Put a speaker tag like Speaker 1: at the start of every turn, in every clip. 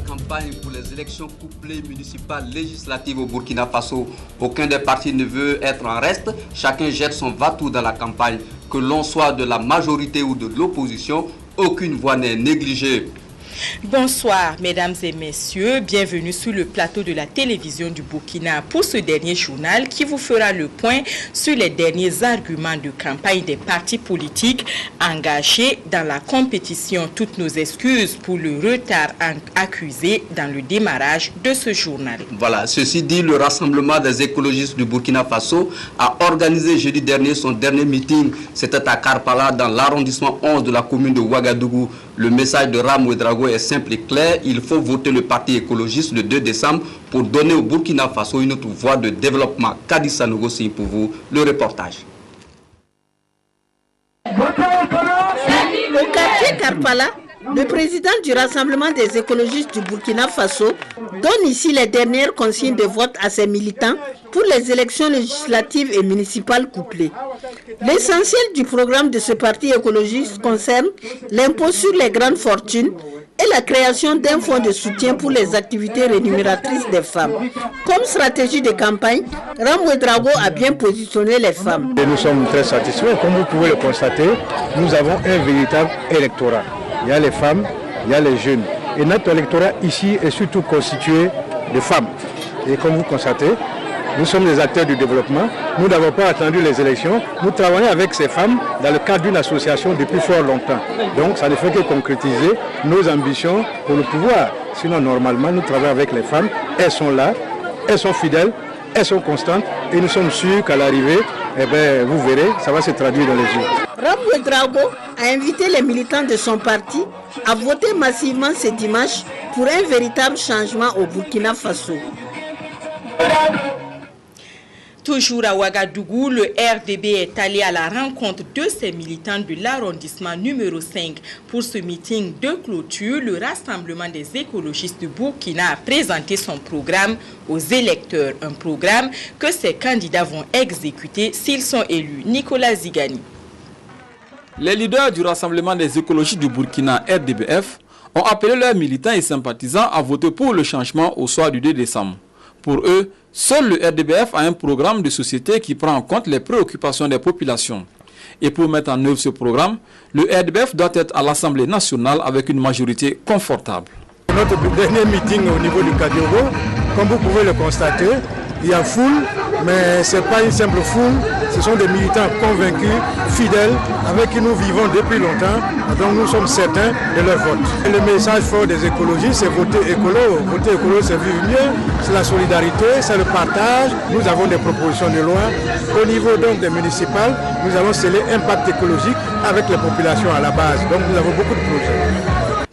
Speaker 1: campagne pour les élections couplées municipales législatives au Burkina Faso. Aucun des partis ne veut être en reste. Chacun jette son va-tout dans la campagne. Que l'on soit de la majorité ou de l'opposition, aucune voix n'est négligée.
Speaker 2: Bonsoir mesdames et messieurs, bienvenue sur le plateau de la télévision du Burkina pour ce dernier journal qui vous fera le point sur les derniers arguments de campagne des partis politiques engagés dans la compétition. Toutes nos excuses pour le retard accusé dans le démarrage de ce journal.
Speaker 1: Voilà, ceci dit, le Rassemblement des écologistes du Burkina Faso a organisé jeudi dernier son dernier meeting. C'était à Karpala dans l'arrondissement 11 de la commune de Ouagadougou. Le message de Ram Ouedraogo est simple et clair. Il faut voter le parti écologiste le 2 décembre pour donner au Burkina Faso une autre voie de développement. Kadi Sanogo signe pour vous le reportage.
Speaker 3: Au quartier Karpala, le président du Rassemblement des écologistes du Burkina Faso donne ici les dernières consignes de vote à ses militants pour les élections législatives et municipales couplées. L'essentiel du programme de ce parti écologiste concerne l'impôt sur les grandes fortunes et la création d'un fonds de soutien pour les activités rémunératrices des femmes. Comme stratégie de campagne, Ram Ouedraogo a bien positionné les femmes.
Speaker 4: Et nous sommes très satisfaits. Comme vous pouvez le constater, nous avons un véritable électorat. Il y a les femmes, il y a les jeunes. Et notre électorat ici est surtout constitué de femmes. Et comme vous constatez, nous sommes des acteurs du développement. Nous n'avons pas attendu les élections. Nous travaillons avec ces femmes dans le cadre d'une association depuis fort longtemps. Donc ça ne fait que concrétiser nos ambitions pour le pouvoir. Sinon, normalement, nous travaillons avec les femmes. Elles sont là, elles sont fidèles, elles sont constantes. Et nous sommes sûrs qu'à l'arrivée, vous verrez, ça va se traduire dans les yeux.
Speaker 3: Ram Ouedraogo a invité les militants de son parti à voter massivement ce dimanche pour un véritable changement au Burkina Faso.
Speaker 2: Toujours à Ouagadougou, le RDB est allé à la rencontre de ses militants de l'arrondissement numéro 5. Pour ce meeting de clôture, le Rassemblement des écologistes du Burkina a présenté son programme aux électeurs. Un programme que ses candidats vont exécuter s'ils sont élus. Nicolas Zigani.
Speaker 5: Les leaders du Rassemblement des écologistes du Burkina, RDBF, ont appelé leurs militants et sympathisants à voter pour le changement au soir du 2 décembre. Pour eux, seul le RDBF a un programme de société qui prend en compte les préoccupations des populations. Et pour mettre en œuvre ce programme, le RDBF doit être à l'Assemblée nationale avec une majorité confortable.
Speaker 4: Notre dernier meeting au niveau du Kadiogo, comme vous pouvez le constater, il y a foule, mais ce n'est pas une simple foule, ce sont des militants convaincus, fidèles, avec qui nous vivons depuis longtemps, donc nous sommes certains de leur vote. Et le message fort des écologistes, c'est voter écolo. Voter écolo, c'est vivre mieux, c'est la solidarité, c'est le partage. Nous avons des propositions de loi. Au niveau donc des municipales, nous allons sceller impact écologique avec les populations à la base. Donc nous avons beaucoup de projets.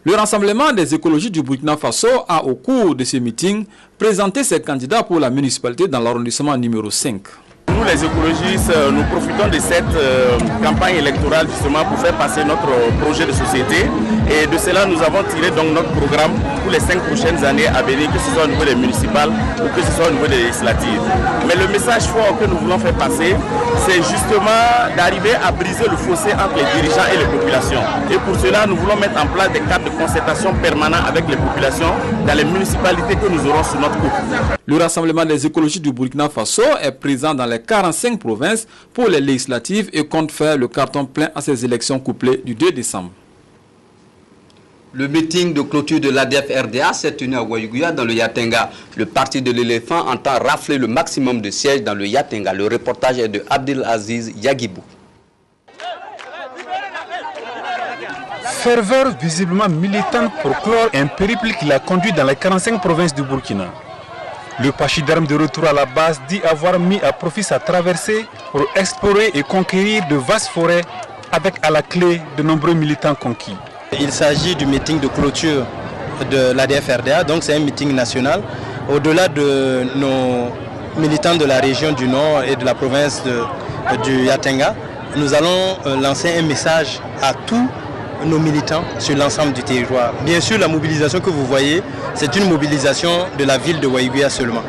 Speaker 5: Le Rassemblement des écologistes du Burkina Faso a, au cours de ce meeting, présenté ses candidats pour la municipalité dans l'arrondissement numéro 5.
Speaker 6: Nous, les écologistes, nous profitons de cette campagne électorale justement pour faire passer notre projet de société. Et de cela, nous avons tiré donc notre programme pour les 5 prochaines années à venir, que ce soit au niveau des municipales ou que ce soit au niveau des législatives. Mais le message fort que nous voulons faire passer, c'est justement d'arriver à briser le fossé entre les dirigeants et les populations. Et pour cela, nous voulons mettre en place des cadres de concertation permanents avec les populations dans les municipalités que nous aurons sur notre coupe.
Speaker 5: Le Rassemblement des écologistes du Burkina Faso est présent dans les 45 provinces pour les législatives et compte faire le carton plein à ces élections couplées du 2 décembre.
Speaker 1: Le meeting de clôture de l'ADF-RDA s'est tenu à Ouagadougou dans le Yatenga. Le parti de l'éléphant entend rafler le maximum de sièges dans le Yatenga. Le reportage est de Abdelaziz Yagibou.
Speaker 7: Ferveur visiblement militante pour clore un périple qui l'a conduit dans les 45 provinces du Burkina. Le pachyderme de retour à la base dit avoir mis à profit sa traversée pour explorer et conquérir de vastes forêts avec à la clé de nombreux militants conquis.
Speaker 8: Il s'agit du meeting de clôture de l'ADF-RDA, donc c'est un meeting national. Au-delà de nos militants de la région du Nord et de la province du Yatenga, nous allons lancer un message à tous nos militants sur l'ensemble du territoire. Bien sûr, la mobilisation que vous voyez, c'est une mobilisation de la ville de Ouagadougou seulement.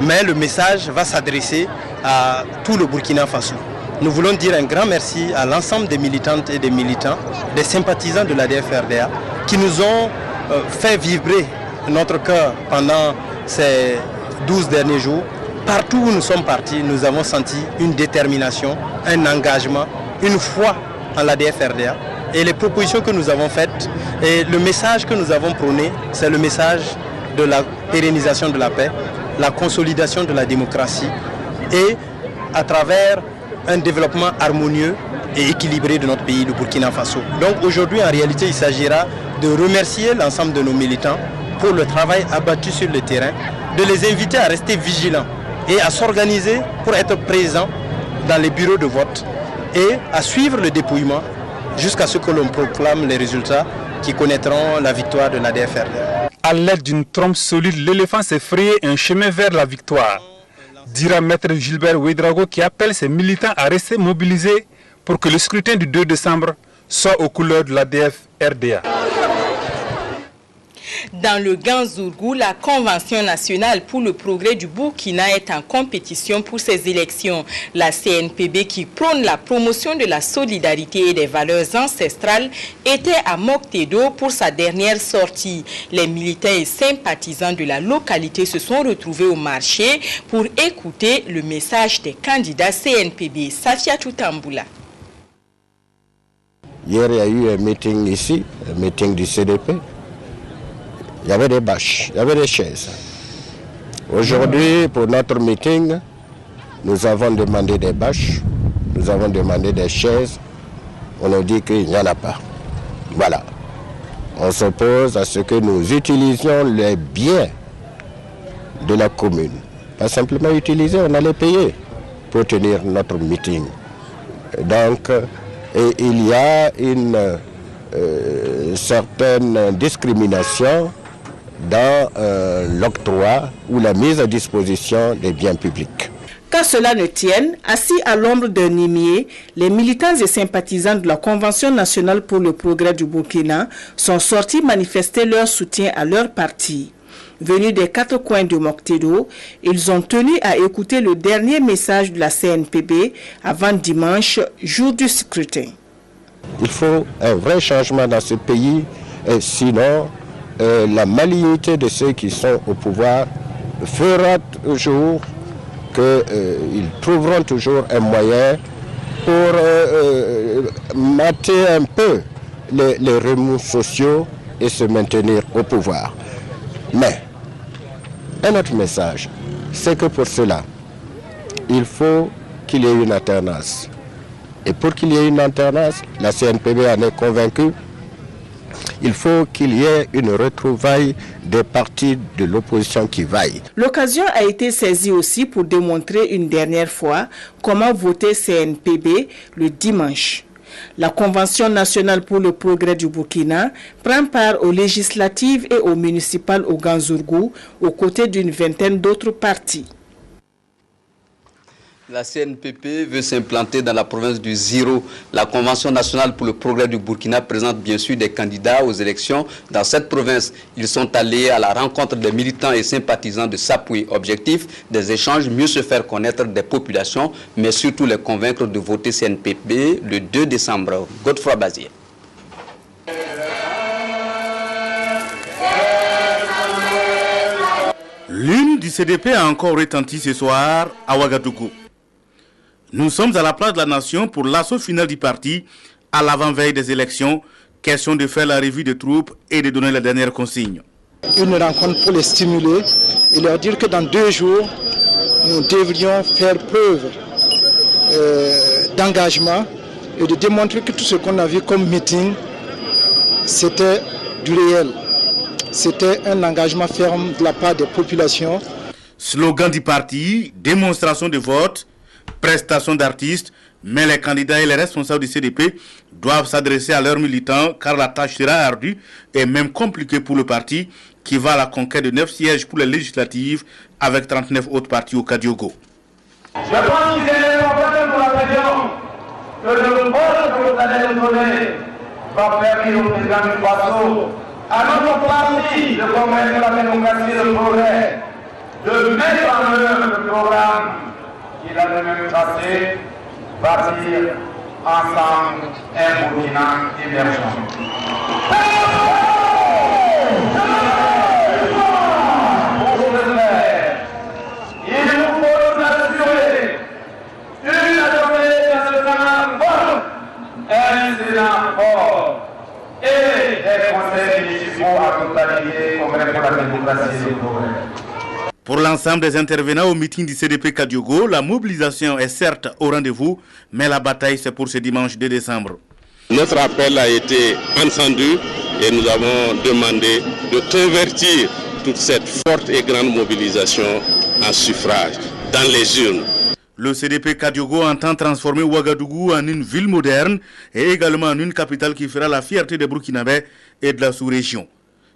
Speaker 8: Mais le message va s'adresser à tout le Burkina Faso. Nous voulons dire un grand merci à l'ensemble des militantes et des militants, des sympathisants de l'ADF-RDA qui nous ont fait vibrer notre cœur pendant ces 12 derniers jours. Partout où nous sommes partis, nous avons senti une détermination, un engagement, une foi en l'ADF-RDA. Et les propositions que nous avons faites, et le message que nous avons prôné, c'est le message de la pérennisation de la paix, la consolidation de la démocratie et à travers un développement harmonieux et équilibré de notre pays, le Burkina Faso. Donc aujourd'hui, en réalité, il s'agira de remercier l'ensemble de nos militants pour le travail abattu sur le terrain, de les inviter à rester vigilants et à s'organiser pour être présents dans les bureaux de vote et à suivre le dépouillement jusqu'à ce que l'on proclame les résultats qui connaîtront la victoire de l'ADF-RDA.
Speaker 7: À l'aide d'une trompe solide, l'éléphant s'est frayé un chemin vers la victoire, dira maître Gilbert Ouedraogo, qui appelle ses militants à rester mobilisés pour que le scrutin du 2 décembre soit aux couleurs de l'ADF-RDA.
Speaker 2: Dans le Ganzourgou, la Convention nationale pour le progrès du Burkina est en compétition pour ces élections. La CNPB, qui prône la promotion de la solidarité et des valeurs ancestrales, était à Moctedo pour sa dernière sortie. Les militants et sympathisants de la localité se sont retrouvés au marché pour écouter le message des candidats CNPB. Safia Toutamboula.
Speaker 9: Hier, il y a eu un meeting ici, un meeting du CDP. Il y avait des bâches, il y avait des chaises. Aujourd'hui, pour notre meeting, nous avons demandé des bâches, nous avons demandé des chaises. On nous dit qu'il n'y en a pas. Voilà. On s'oppose à ce que nous utilisions les biens de la commune. Pas simplement utiliser, on allait payer pour tenir notre meeting. Donc, il y a une certaine discrimination dans l'octroi ou la mise à disposition des biens publics.
Speaker 3: Qu'à cela ne tienne, assis à l'ombre d'un nimier, les militants et sympathisants de la Convention nationale pour le progrès du Burkina sont sortis manifester leur soutien à leur parti. Venus des quatre coins de Moctedo, ils ont tenu à écouter le dernier message de la CNPB avant dimanche, jour du scrutin.
Speaker 9: Il faut un vrai changement dans ce pays, et sinon la malignité de ceux qui sont au pouvoir fera toujours qu'ils trouveront toujours un moyen pour mater un peu les remous sociaux et se maintenir au pouvoir. Mais un autre message, c'est que pour cela, il faut qu'il y ait une alternance. Et pour qu'il y ait une alternance, la CNPB en est convaincue, il faut qu'il y ait une retrouvaille des partis de l'opposition qui vaillent.
Speaker 3: L'occasion a été saisie aussi pour démontrer une dernière fois comment voter CNPB le dimanche. La Convention nationale pour le progrès du Burkina prend part aux législatives et aux municipales au Ganzourgou, aux côtés d'une vingtaine d'autres partis.
Speaker 1: La CNPP veut s'implanter dans la province du Ziro. La Convention nationale pour le progrès du Burkina présente bien sûr des candidats aux élections dans cette province. Ils sont allés à la rencontre des militants et sympathisants de Sapui. Objectif, des échanges, mieux se faire connaître des populations, mais surtout les convaincre de voter CNPP le 2 décembre. Godefroy Bazier.
Speaker 6: L'hymne du CDP a encore retenti ce soir à Ouagadougou. Nous sommes à la place de la nation pour l'assaut final du parti à l'avant-veille des élections. Question de faire la revue des troupes et de donner la dernière consigne.
Speaker 10: Une rencontre pour les stimuler et leur dire que dans 2 jours, nous devrions faire preuve d'engagement et de démontrer que tout ce qu'on a vu comme meeting, c'était du réel. C'était un engagement ferme de la part des populations.
Speaker 6: Slogan du parti, démonstration de vote, prestation d'artistes, mais les candidats et les responsables du CDP doivent s'adresser à leurs militants car la tâche sera ardue et même compliquée pour le parti qui va à la conquête de 9 sièges pour les législatives avec 39 autres partis au Kadiogo.
Speaker 11: Je pense qu'il est important pour la région que le vote que vous allez nous donner va permettre au président du Faso, à notre parti de convaincre la démocratie et le progrès, de mettre en œuvre le programme qu'il a lui-même tracé, bâtir ensemble un Burkina émergent. conseils municipaux à totalité, Congrès pour la démocratie et le progrès.
Speaker 6: Pour l'ensemble des intervenants au meeting du CDP Kadiogo, la mobilisation est certes au rendez-vous, mais la bataille c'est pour ce dimanche 2 décembre.
Speaker 12: Notre appel a été entendu et nous avons demandé de convertir toute cette forte et grande mobilisation en suffrage dans les urnes.
Speaker 6: Le CDP Kadiogo entend transformer Ouagadougou en une ville moderne et également en une capitale qui fera la fierté des Burkinabés et de la sous-région.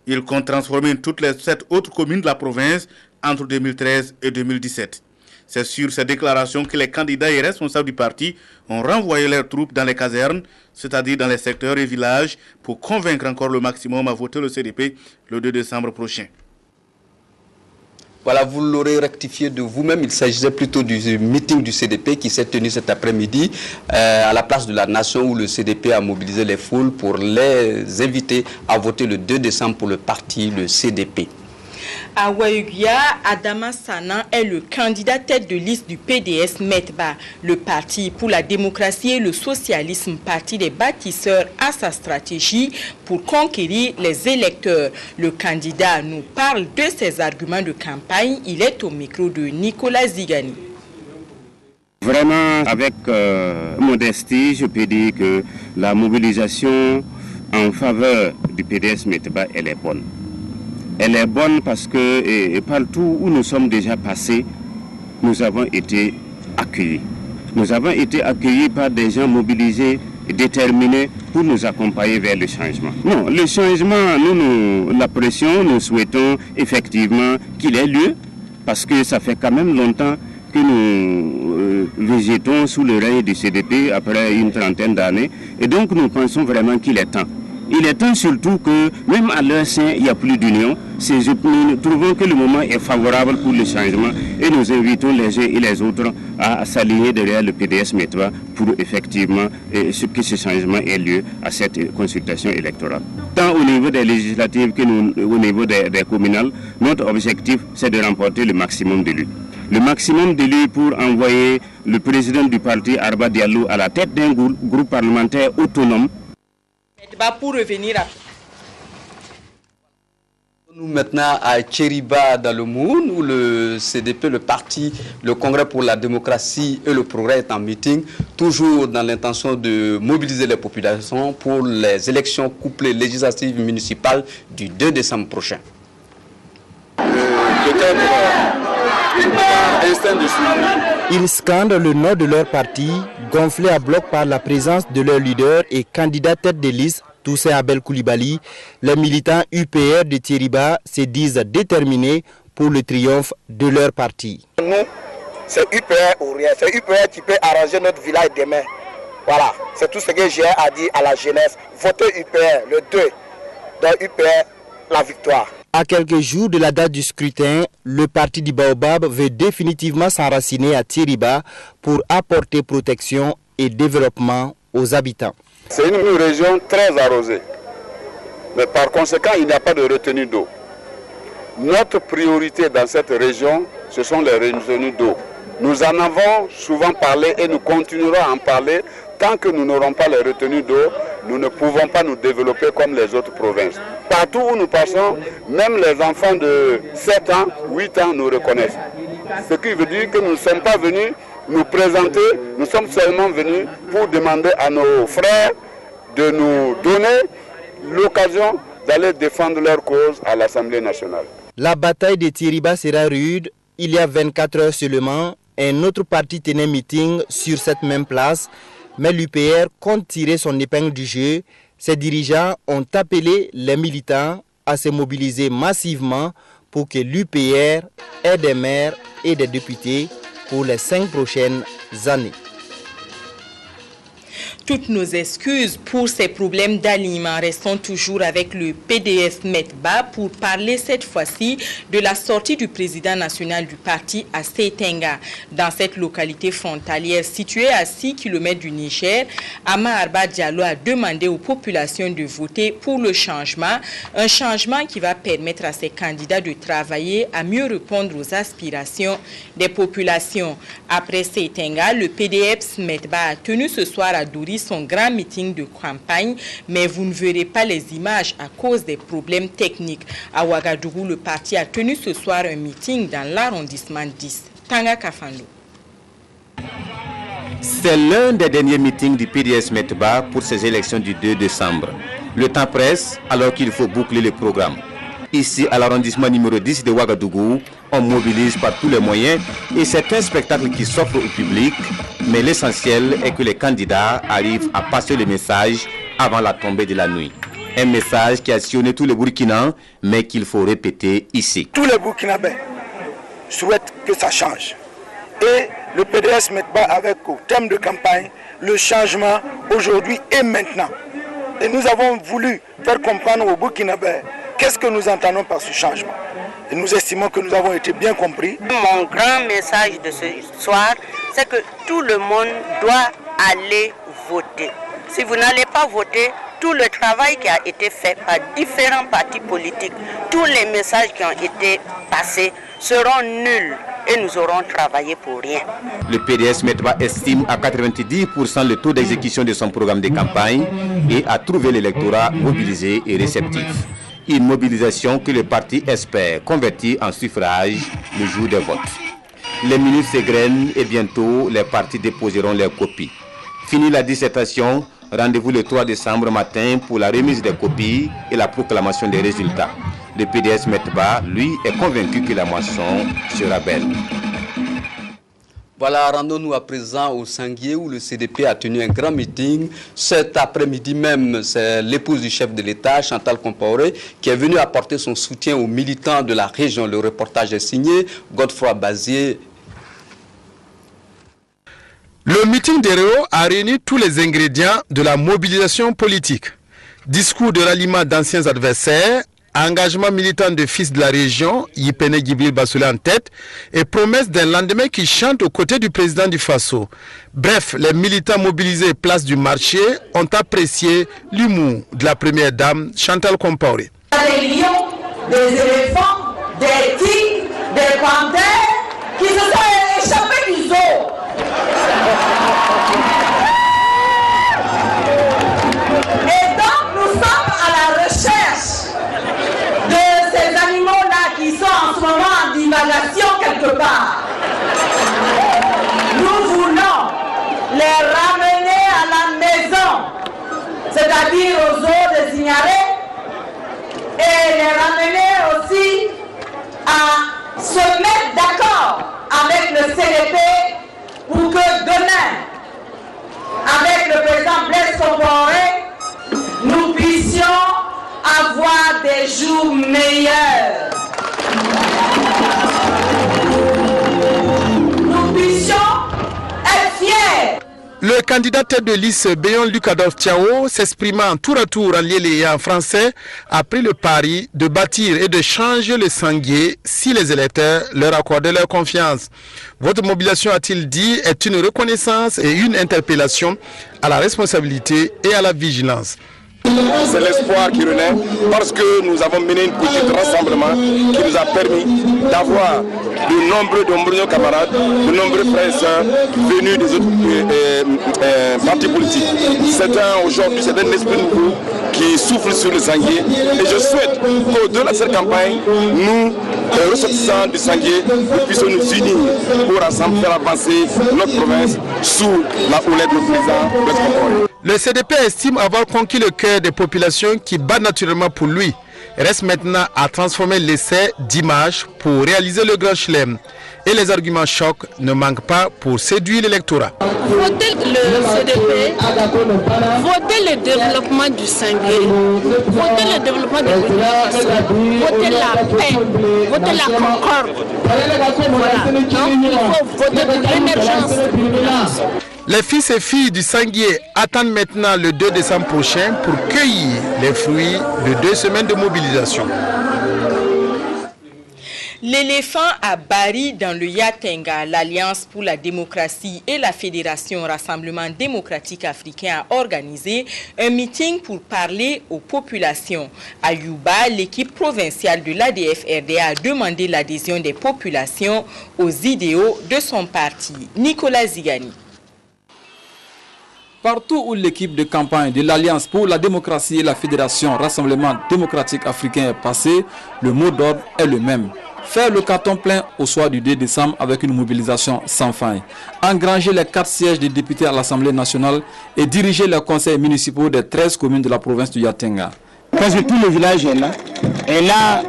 Speaker 6: Il compte transformer toutes les 7 autres communes de la province entre 2013 et 2017. C'est sur ces déclarations que les candidats et responsables du parti ont renvoyé leurs troupes dans les casernes, c'est-à-dire dans les secteurs et villages, pour convaincre encore le maximum à voter le CDP le 2 décembre prochain.
Speaker 1: Voilà, vous l'aurez rectifié de vous-même. Il s'agissait plutôt du meeting du CDP qui s'est tenu cet après-midi à la place de la Nation où le CDP a mobilisé les foules pour les inviter à voter le 2 décembre pour le parti, le CDP.
Speaker 2: À Ouahuguia, Adama Sanan est le candidat tête de liste du PDS METBA. Le Parti pour la démocratie et le socialisme, parti des bâtisseurs, a sa stratégie pour conquérir les électeurs. Le candidat nous parle de ses arguments de campagne. Il est au micro de Nicolas Zigani.
Speaker 13: Vraiment, avec modestie, je peux dire que la mobilisation en faveur du PDS METBA, elle est bonne. Elle est bonne parce que partout où nous sommes déjà passés, nous avons été accueillis. Nous avons été accueillis par des gens mobilisés et déterminés pour nous accompagner vers le changement. Non, le changement, nous l'apprécions, nous souhaitons effectivement qu'il ait lieu parce que ça fait quand même longtemps que nous végétons sous le règne du CDP après une trentaine d'années et donc nous pensons vraiment qu'il est temps. Il est temps surtout que, même à leur sein, il n'y a plus d'union. Nous trouvons que le moment est favorable pour le changement et nous invitons les uns et les autres à s'aligner derrière le PDS METBA pour effectivement que ce changement ait lieu à cette consultation électorale. Tant au niveau des législatives que au niveau des communales, notre objectif c'est de remporter le maximum d'élus. Le maximum d'élus pour envoyer le président du parti, Arba Diallo, à la tête d'un groupe parlementaire autonome.
Speaker 2: Pour revenir à...
Speaker 1: Nous maintenant à Tchériba dans le Moun où le CDP, le parti, le Congrès pour la démocratie et le progrès est en meeting, toujours dans l'intention de mobiliser les populations pour les élections couplées législatives municipales du 2 décembre prochain.
Speaker 14: Ils scandent le nom de leur parti, gonflé à bloc par la présence de leur leader et candidat tête de liste, Toussaint Abel Koulibaly. Les militants UPR de Tchériba se disent déterminés pour le triomphe de leur parti.
Speaker 15: Nous, c'est UPR ou rien. C'est UPR qui peut arranger notre village demain. Voilà, c'est tout ce que j'ai à dire à la jeunesse. Votez UPR, le 2. Dans UPR, la victoire.
Speaker 14: À quelques jours de la date du scrutin, le parti du Baobab veut définitivement s'enraciner à Tchériba pour apporter protection et développement aux habitants.
Speaker 16: C'est une région très arrosée, mais par conséquent, il n'y a pas de retenue d'eau. Notre priorité dans cette région, ce sont les retenues d'eau. Nous en avons souvent parlé et nous continuerons à en parler. Tant que nous n'aurons pas les retenues d'eau, nous ne pouvons pas nous développer comme les autres provinces. Partout où nous passons, même les enfants de 7 ans, 8 ans nous reconnaissent. Ce qui veut dire que nous ne sommes pas venus nous présenter, nous sommes seulement venus pour demander à nos frères de nous donner l'occasion d'aller défendre leur cause à l'Assemblée nationale.
Speaker 14: La bataille de Tchériba sera rude. Il y a 24 heures seulement, un autre parti tenait meeting sur cette même place, mais l'UPR compte tirer son épingle du jeu. Ses dirigeants ont appelé les militants à se mobiliser massivement pour que l'UPR ait des maires et des députés pour les 5 prochaines années.
Speaker 2: Toutes nos excuses pour ces problèmes d'alignement. Restons toujours avec le PDS METBA pour parler cette fois-ci de la sortie du président national du parti à Seitenga. Dans cette localité frontalière située à 6 km du Niger, Ama Arba Diallo a demandé aux populations de voter pour le changement. Un changement qui va permettre à ces candidats de travailler à mieux répondre aux aspirations des populations. Après Seitenga, le PDS METBA a tenu ce soir à Douri aujourd'hui son grand meeting de campagne, mais vous ne verrez pas les images à cause des problèmes techniques. À Ouagadougou, le parti a tenu ce soir un meeting dans l'arrondissement 10. Tanga Kafando.
Speaker 17: C'est l'un des derniers meetings du PDS Metba pour ces élections du 2 décembre. Le temps presse alors qu'il faut boucler le programme. Ici, à l'arrondissement numéro 10 de Ouagadougou, on mobilise par tous les moyens et c'est un spectacle qui s'offre au public, mais l'essentiel est que les candidats arrivent à passer le message avant la tombée de la nuit. Un message qui a sillonné tous les Burkinabés, mais qu'il faut répéter ici.
Speaker 15: Tous les Burkinabés souhaitent que ça change. Et le PDS Metba avec au thème de campagne, le changement aujourd'hui et maintenant. Et nous avons voulu faire comprendre aux Burkinabés qu'est-ce que nous entendons par ce changement. Et nous estimons que nous avons été bien compris.
Speaker 18: Mon grand message de ce soir, c'est que tout le monde doit aller voter. Si vous n'allez pas voter, tout le travail qui a été fait par différents partis politiques, tous les messages qui ont été passés seront nuls et nous aurons travaillé pour rien.
Speaker 17: Le PDS Metba estime à 90% le taux d'exécution de son programme de campagne et a trouvé l'électorat mobilisé et réceptif. Une mobilisation que le parti espère convertir en suffrage le jour des votes. Les minutes s'égrènent et bientôt les partis déposeront leurs copies. Fini la dissertation, rendez-vous le 3 décembre matin pour la remise des copies et la proclamation des résultats. Le PDS Metba, lui, est convaincu que la moisson sera belle.
Speaker 1: Voilà, rendons-nous à présent au Sanguier où le CDP a tenu un grand meeting. Cet après-midi même, c'est l'épouse du chef de l'État, Chantal Compaoré, qui est venue apporter son soutien aux militants de la région. Le reportage est signé Godefroy Bazier.
Speaker 19: Le meeting des Réaux a réuni tous les ingrédients de la mobilisation politique. Discours de ralliement d'anciens adversaires, engagement militant de fils de la région, Yipene Djibril Bassoulé en tête, et promesse d'un lendemain qui chante aux côtés du président du Faso. Bref, les militants mobilisés place du marché ont apprécié l'humour de la première dame, Chantal Compaoré.
Speaker 20: Des lions, des éléphants, des tigres, des panthères qui se sont échappés du zoo. Et donc nous sommes à la recherche de ces animaux-là qui sont en ce moment en divagation quelque part. Nous voulons les ramener à la maison, c'est-à-dire aux eaux de Signaret, et les ramener aussi à se mettre d'accord avec le CDP pour que demain, avec le président Blaise Compaoré, nous puissions avoir des jours meilleurs. Nous puissions être fiers.
Speaker 19: Le candidat tête de liste Béon Lucadov Tiao, s'exprimant tour à tour en liélé et en français, a pris le pari de bâtir et de changer le Sanguier si les électeurs leur accordaient leur confiance. Votre mobilisation, a-t-il dit, est une reconnaissance et une interpellation à la responsabilité et à la vigilance.
Speaker 6: C'est l'espoir qui renaît parce que nous avons mené une politique de rassemblement qui nous a permis d'avoir de nombreux camarades, de nombreux frères et sœurs venus des autres partis politiques. Aujourd'hui, c'est un esprit nouveau qui souffle sur le Sanguier et je souhaite qu'au-delà de cette campagne, nous, ressortissants du Sanguier, nous puissions nous unir pour ensemble faire avancer notre province sous la houlette du président Blaise Compaoré.
Speaker 19: Le CDP estime avoir conquis le cœur des populations qui battent naturellement pour lui. Il reste maintenant à transformer l'essai d'image pour réaliser le grand chelem. Et les arguments chocs ne manquent pas pour séduire l'électorat.
Speaker 21: Votez le CDP, votez le développement du Sanguier, votez le développement du Burkina Faso, votez la paix, votez la concorde. Voilà. Donc il faut voter pour l'émergence.
Speaker 19: Les fils et filles du Sanguier attendent maintenant le 2 décembre prochain pour cueillir les fruits de 2 semaines de mobilisation.
Speaker 2: L'éléphant à Bari dans le Yatenga, l'Alliance pour la démocratie et la Fédération Rassemblement démocratique africain a organisé un meeting pour parler aux populations. À Yuba, l'équipe provinciale de l'ADF-RDA a demandé l'adhésion des populations aux idéaux de son parti. Nicolas Zigani.
Speaker 5: Partout où l'équipe de campagne de l'Alliance pour la démocratie et la Fédération Rassemblement démocratique africain est passée, le mot d'ordre est le même. Faire le carton plein au soir du 2 décembre avec une mobilisation sans faille. Engranger les 4 sièges des députés à l'Assemblée nationale et diriger les conseils municipaux des 13 communes de la province du Yatenga.
Speaker 4: Parce que tout le village est là. Et là,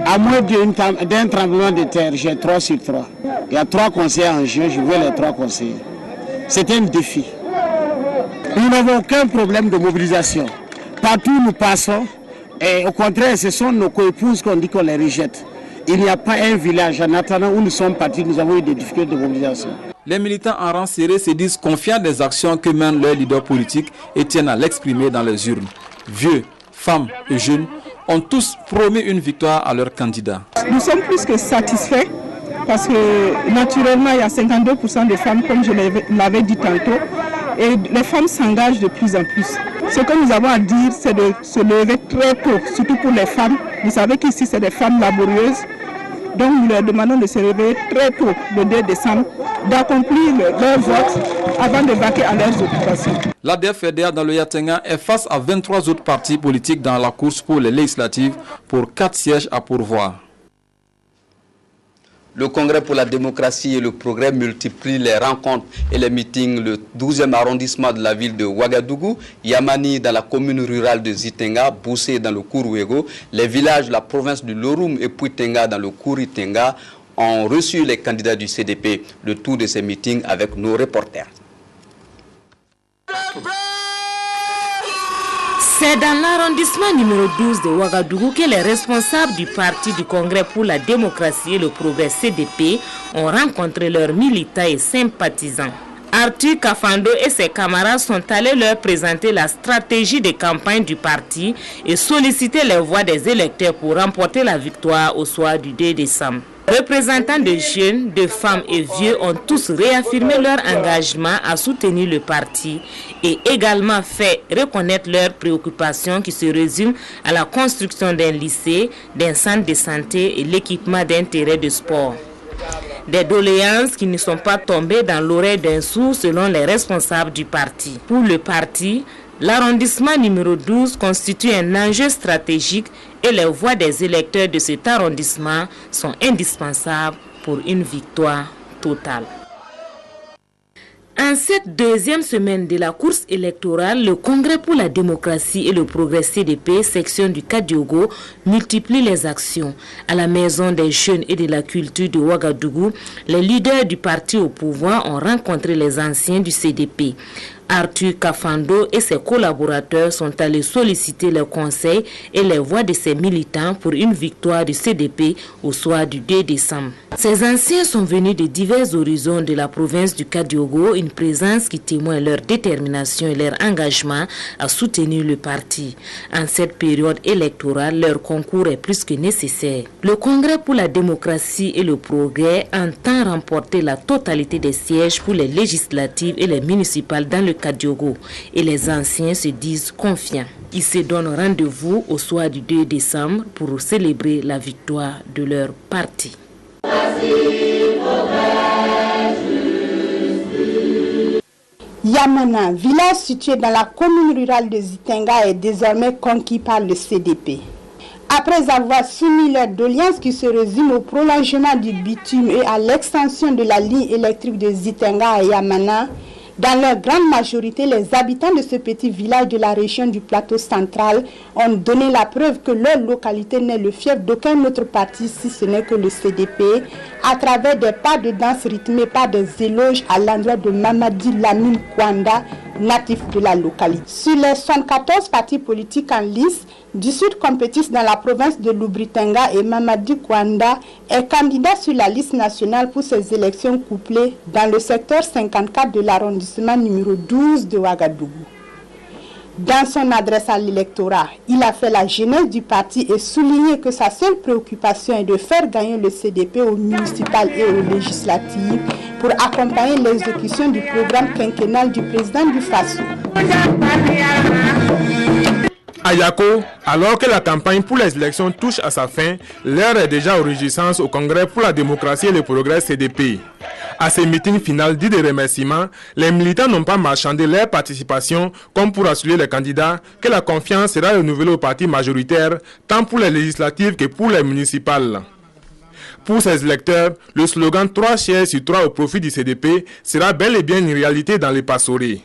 Speaker 4: à moins d'un tremblement de terre, j'ai 3 sur 3. Il y a 3 conseillers en jeu, je veux les 3 conseillers. C'est un défi. Nous n'avons aucun problème de mobilisation. Partout où nous passons, et au contraire, ce sont nos coépouses qu'on dit qu'on les rejette. Il n'y a pas un village en attendant où nous sommes partis, nous avons eu des difficultés de mobilisation.
Speaker 5: Les militants en rang serré se disent confiants des actions que mènent leurs leaders politiques et tiennent à l'exprimer dans les urnes. Vieux, femmes et jeunes ont tous promis une victoire à leurs candidats.
Speaker 22: Nous sommes plus que satisfaits parce que naturellement il y a 52% de femmes, comme je l'avais dit tantôt, et les femmes s'engagent de plus en plus. Ce que nous avons à dire, c'est de se lever très tôt, surtout pour les femmes. Vous savez qu'ici, c'est des femmes laborieuses. Donc, nous leur demandons de se lever très tôt, le 2 décembre, d'accomplir leur vote avant de vaquer à leurs occupations.
Speaker 5: L'ADF-FDA dans le Yatenga est face à 23 autres partis politiques dans la course pour les législatives pour 4 sièges à pourvoir.
Speaker 1: Le Congrès pour la démocratie et le progrès multiplie les rencontres et les meetings. Le 12e arrondissement de la ville de Ouagadougou, Yamani dans la commune rurale de Zitenga, Boussé dans le Kourouégo, les villages de la province du Loroum et Puitenga dans le Kouritenga ont reçu les candidats du CDP. Le tour de ces meetings avec nos reporters.
Speaker 23: C'est dans l'arrondissement numéro 12 de Ouagadougou que les responsables du Parti du Congrès pour la démocratie et le progrès CDP ont rencontré leurs militants et sympathisants. Arthur Kafando et ses camarades sont allés leur présenter la stratégie de campagne du parti et solliciter les voix des électeurs pour remporter la victoire au soir du 2 décembre. Représentants de jeunes, de femmes et vieux ont tous réaffirmé leur engagement à soutenir le parti et également fait reconnaître leurs préoccupations qui se résument à la construction d'un lycée, d'un centre de santé et l'équipement d'un terrain de sport. Des doléances qui ne sont pas tombées dans l'oreille d'un sourd selon les responsables du parti. Pour le parti, l'arrondissement numéro 12 constitue un enjeu stratégique et les voix des électeurs de cet arrondissement sont indispensables pour une victoire totale. En cette deuxième semaine de la course électorale, le Congrès pour la démocratie et le progrès CDP, section du Kadiogo, multiplie les actions. À la Maison des jeunes et de la culture de Ouagadougou, les leaders du parti au pouvoir ont rencontré les anciens du CDP. Arthur Kafando et ses collaborateurs sont allés solliciter les conseils et les voix de ses militants pour une victoire du CDP au soir du 2 décembre. Ces anciens sont venus de divers horizons de la province du Kadiogo, une présence qui témoigne leur détermination et leur engagement à soutenir le parti. En cette période électorale, leur concours est plus que nécessaire. Le Congrès pour la démocratie et le progrès entend remporter la totalité des sièges pour les législatives et les municipales dans le Kadiogo et les anciens se disent confiants. Ils se donnent rendez-vous au soir du 2 décembre pour célébrer la victoire de leur parti.
Speaker 24: Yamana, village situé dans la commune rurale de Zitenga, est désormais conquis par le CDP. Après avoir soumis leur doléance qui se résume au prolongement du bitume et à l'extension de la ligne électrique de Zitenga à Yamana, dans leur grande majorité, les habitants de ce petit village de la région du plateau central ont donné la preuve que leur localité n'est le fief d'aucun autre parti si ce n'est que le CDP, à travers des pas de danse rythmés par des éloges à l'endroit de Mamadi Lamine Kwanda, natif de la localité. Sur les 74 partis politiques en lice, 18 compétissent dans la province de Loubritenga et Mamadi Kwanda est candidat sur la liste nationale pour ces élections couplées dans le secteur 54 de l'arrondissement numéro 12 de Ouagadougou. Dans son adresse à l'électorat, il a fait la jeunesse du parti et souligné que sa seule préoccupation est de faire gagner le CDP aux municipales et aux législatives pour accompagner l'exécution du programme quinquennal du président du FASO.
Speaker 3: À Yako, alors que la campagne pour les élections touche à sa fin, l'heure est déjà aux réjouissances au Congrès pour la démocratie et le progrès CDP. À ces meetings finaux dits de remerciements, les militants n'ont pas marchandé leur participation comme pour assurer les candidats que la confiance sera renouvelée au parti majoritaire, tant pour les législatives que pour les municipales. Pour ces électeurs, le slogan 3 chaises sur 3 au profit du CDP sera bel et bien une réalité dans les passeries.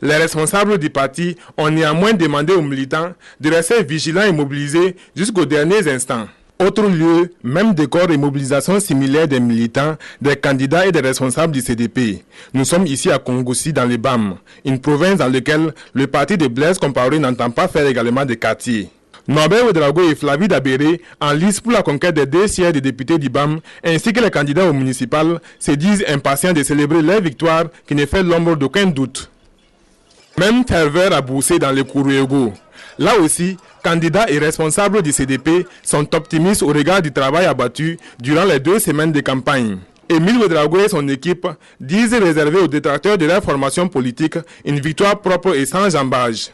Speaker 3: Les responsables du parti ont néanmoins demandé aux militants de rester vigilants et mobilisés jusqu'aux derniers instants. Autre lieu, même décor et mobilisation similaire des militants, des candidats et des responsables du CDP. Nous sommes ici à Kongoussi dans les BAM, une province dans laquelle le parti de Blaise Compaoré n'entend pas faire également des quartiers. Norbert Ouedraogo et Flavie Dabéré, en lice pour la conquête des 2 sièges des députés du BAM, ainsi que les candidats aux municipales, se disent impatients de célébrer leur victoire qui ne fait l'ombre d'aucun doute. Même ferveur a boussé dans les Kourouégo. Là aussi, candidats et responsables du CDP sont optimistes au regard du travail abattu durant les 2 semaines de campagne. Émile Ouedraogo et son équipe disent réserver aux détracteurs de leur formation politique une victoire propre et sans jambage.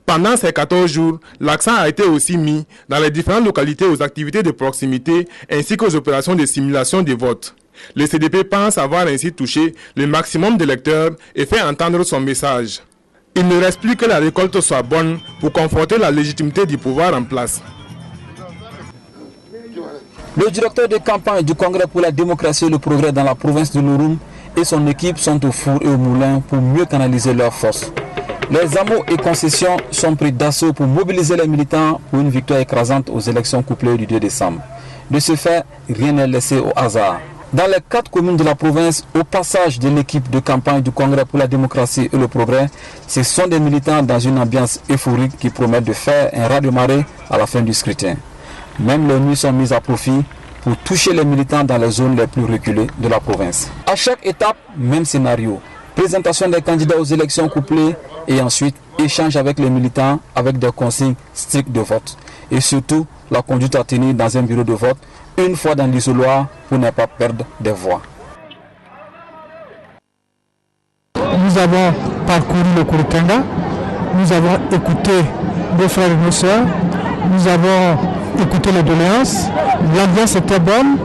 Speaker 3: Pendant ces 14 jours, l'accent a été aussi mis dans les différentes localités aux activités de proximité ainsi qu'aux opérations de simulation des votes. Le CDP pense avoir ainsi touché le maximum d'électeurs et fait entendre son message. Il ne reste plus que la récolte soit bonne pour conforter la légitimité du pouvoir en place.
Speaker 5: Le directeur de campagne du Congrès pour la démocratie et le progrès dans la province de l'Ouroum et son équipe sont au four et au moulin pour mieux canaliser leurs forces. Les hameaux et concessions sont pris d'assaut pour mobiliser les militants pour une victoire écrasante aux élections couplées du 2 décembre. De ce fait, rien n'est laissé au hasard. Dans les 4 communes de la province, au passage de l'équipe de campagne du Congrès pour la démocratie et le progrès, ce sont des militants dans une ambiance euphorique qui promettent de faire un raz-de-marée à la fin du scrutin. Même les nuits sont mises à profit pour toucher les militants dans les zones les plus reculées de la province. À chaque étape, même scénario. Présentation des candidats aux élections couplées et ensuite échange avec les militants avec des consignes strictes de vote. Et surtout, la conduite à tenir dans un bureau de vote une fois dans l'isoloir pour ne pas perdre des voix.
Speaker 7: Nous avons parcouru le Kourtanga, nous avons écouté nos frères et nos sœurs, nous avons écouté les doléances, l'ambiance était bonne.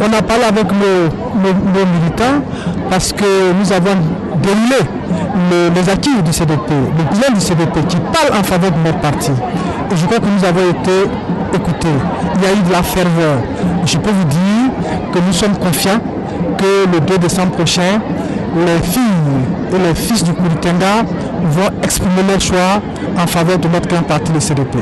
Speaker 7: On a parlé avec nos militants parce que nous avons déroulé les acquis du CDP, le bilan du CDP qui parle en faveur de notre parti. Et je crois que nous avons été écoutés. Il y a eu de la ferveur. Je peux vous dire que nous sommes confiants que le 2 décembre prochain, les filles et les fils du Kourtanga vont exprimer leur choix en faveur de notre grand parti, le CDP.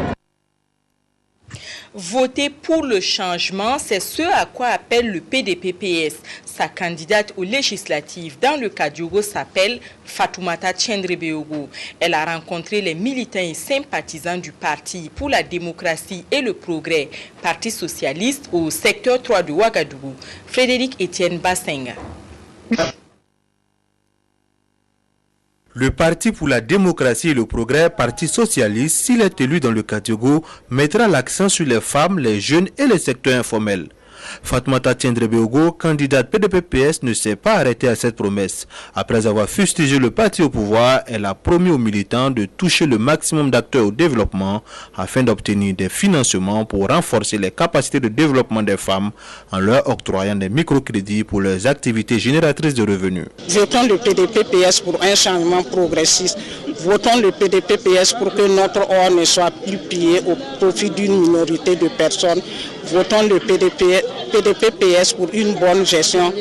Speaker 2: Voter pour le changement, c'est ce à quoi appelle le PDP-PS. Sa candidate aux législatives dans le Kadiogo s'appelle Fatoumata Tchendrebeogo. Elle a rencontré les militants et sympathisants du Parti pour la démocratie et le progrès, Parti socialiste au secteur 3 de Ouagadougou. Frédéric Etienne Bassenga.
Speaker 8: Le Parti pour la démocratie et le progrès, Parti socialiste, s'il est élu dans le Kadiogo, mettra l'accent sur les femmes, les jeunes et les secteurs informels. Fatoumata Tchendrebeogo, candidate PDP-PS, ne s'est pas arrêtée à cette promesse. Après avoir fustigé le parti au pouvoir, elle a promis aux militants de toucher le maximum d'acteurs au développement afin d'obtenir des financements pour renforcer les capacités de développement des femmes en leur octroyant des microcrédits pour leurs activités génératrices de revenus.
Speaker 9: Votons le PDP-PS pour un changement progressiste. Votons le PDP-PS pour que notre or ne soit plus pillé au profit d'une minorité de personnes. Votons le PDP-PS pour une bonne gestion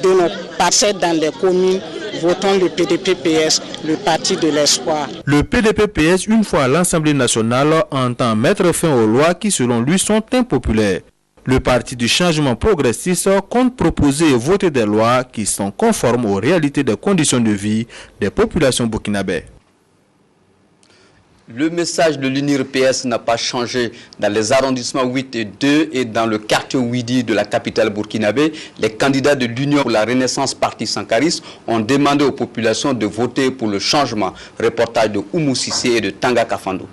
Speaker 9: de nos parcelles dans les communes. Votons le PDP-PS, le parti de l'espoir.
Speaker 8: Le PDP-PS, une fois à l'Assemblée nationale, entend mettre fin aux lois qui, selon lui, sont impopulaires. Le parti du changement progressiste compte proposer et voter des lois qui sont conformes aux réalités des conditions de vie des populations burkinabées.
Speaker 1: Le message de l'UNIR-PS n'a pas changé dans les arrondissements 8 et 2 et dans le quartier Ouidi de la capitale burkinabé. Les candidats de l'Union pour la Renaissance Parti Sankariste ont demandé aux populations de voter pour le changement. Reportage de Oumou Sissé et de Tanga Kafando.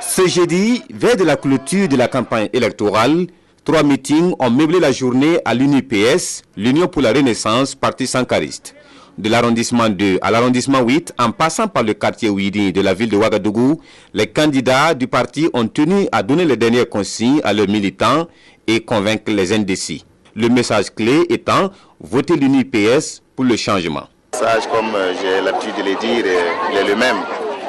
Speaker 17: Ce jeudi, veille de la clôture de la campagne électorale, 3 meetings ont meublé la journée à l'UNIR-PS, l'Union pour la Renaissance Parti Sankariste. de l'arrondissement 2 à l'arrondissement 8, en passant par le quartier Ouidi de la ville de Ouagadougou, les candidats du parti ont tenu à donner les dernières consignes à leurs militants et convaincre les indécis. Le message clé étant « Votez l'UNIPS pour le changement ».
Speaker 10: Le message, comme j'ai l'habitude de le dire, il est le même.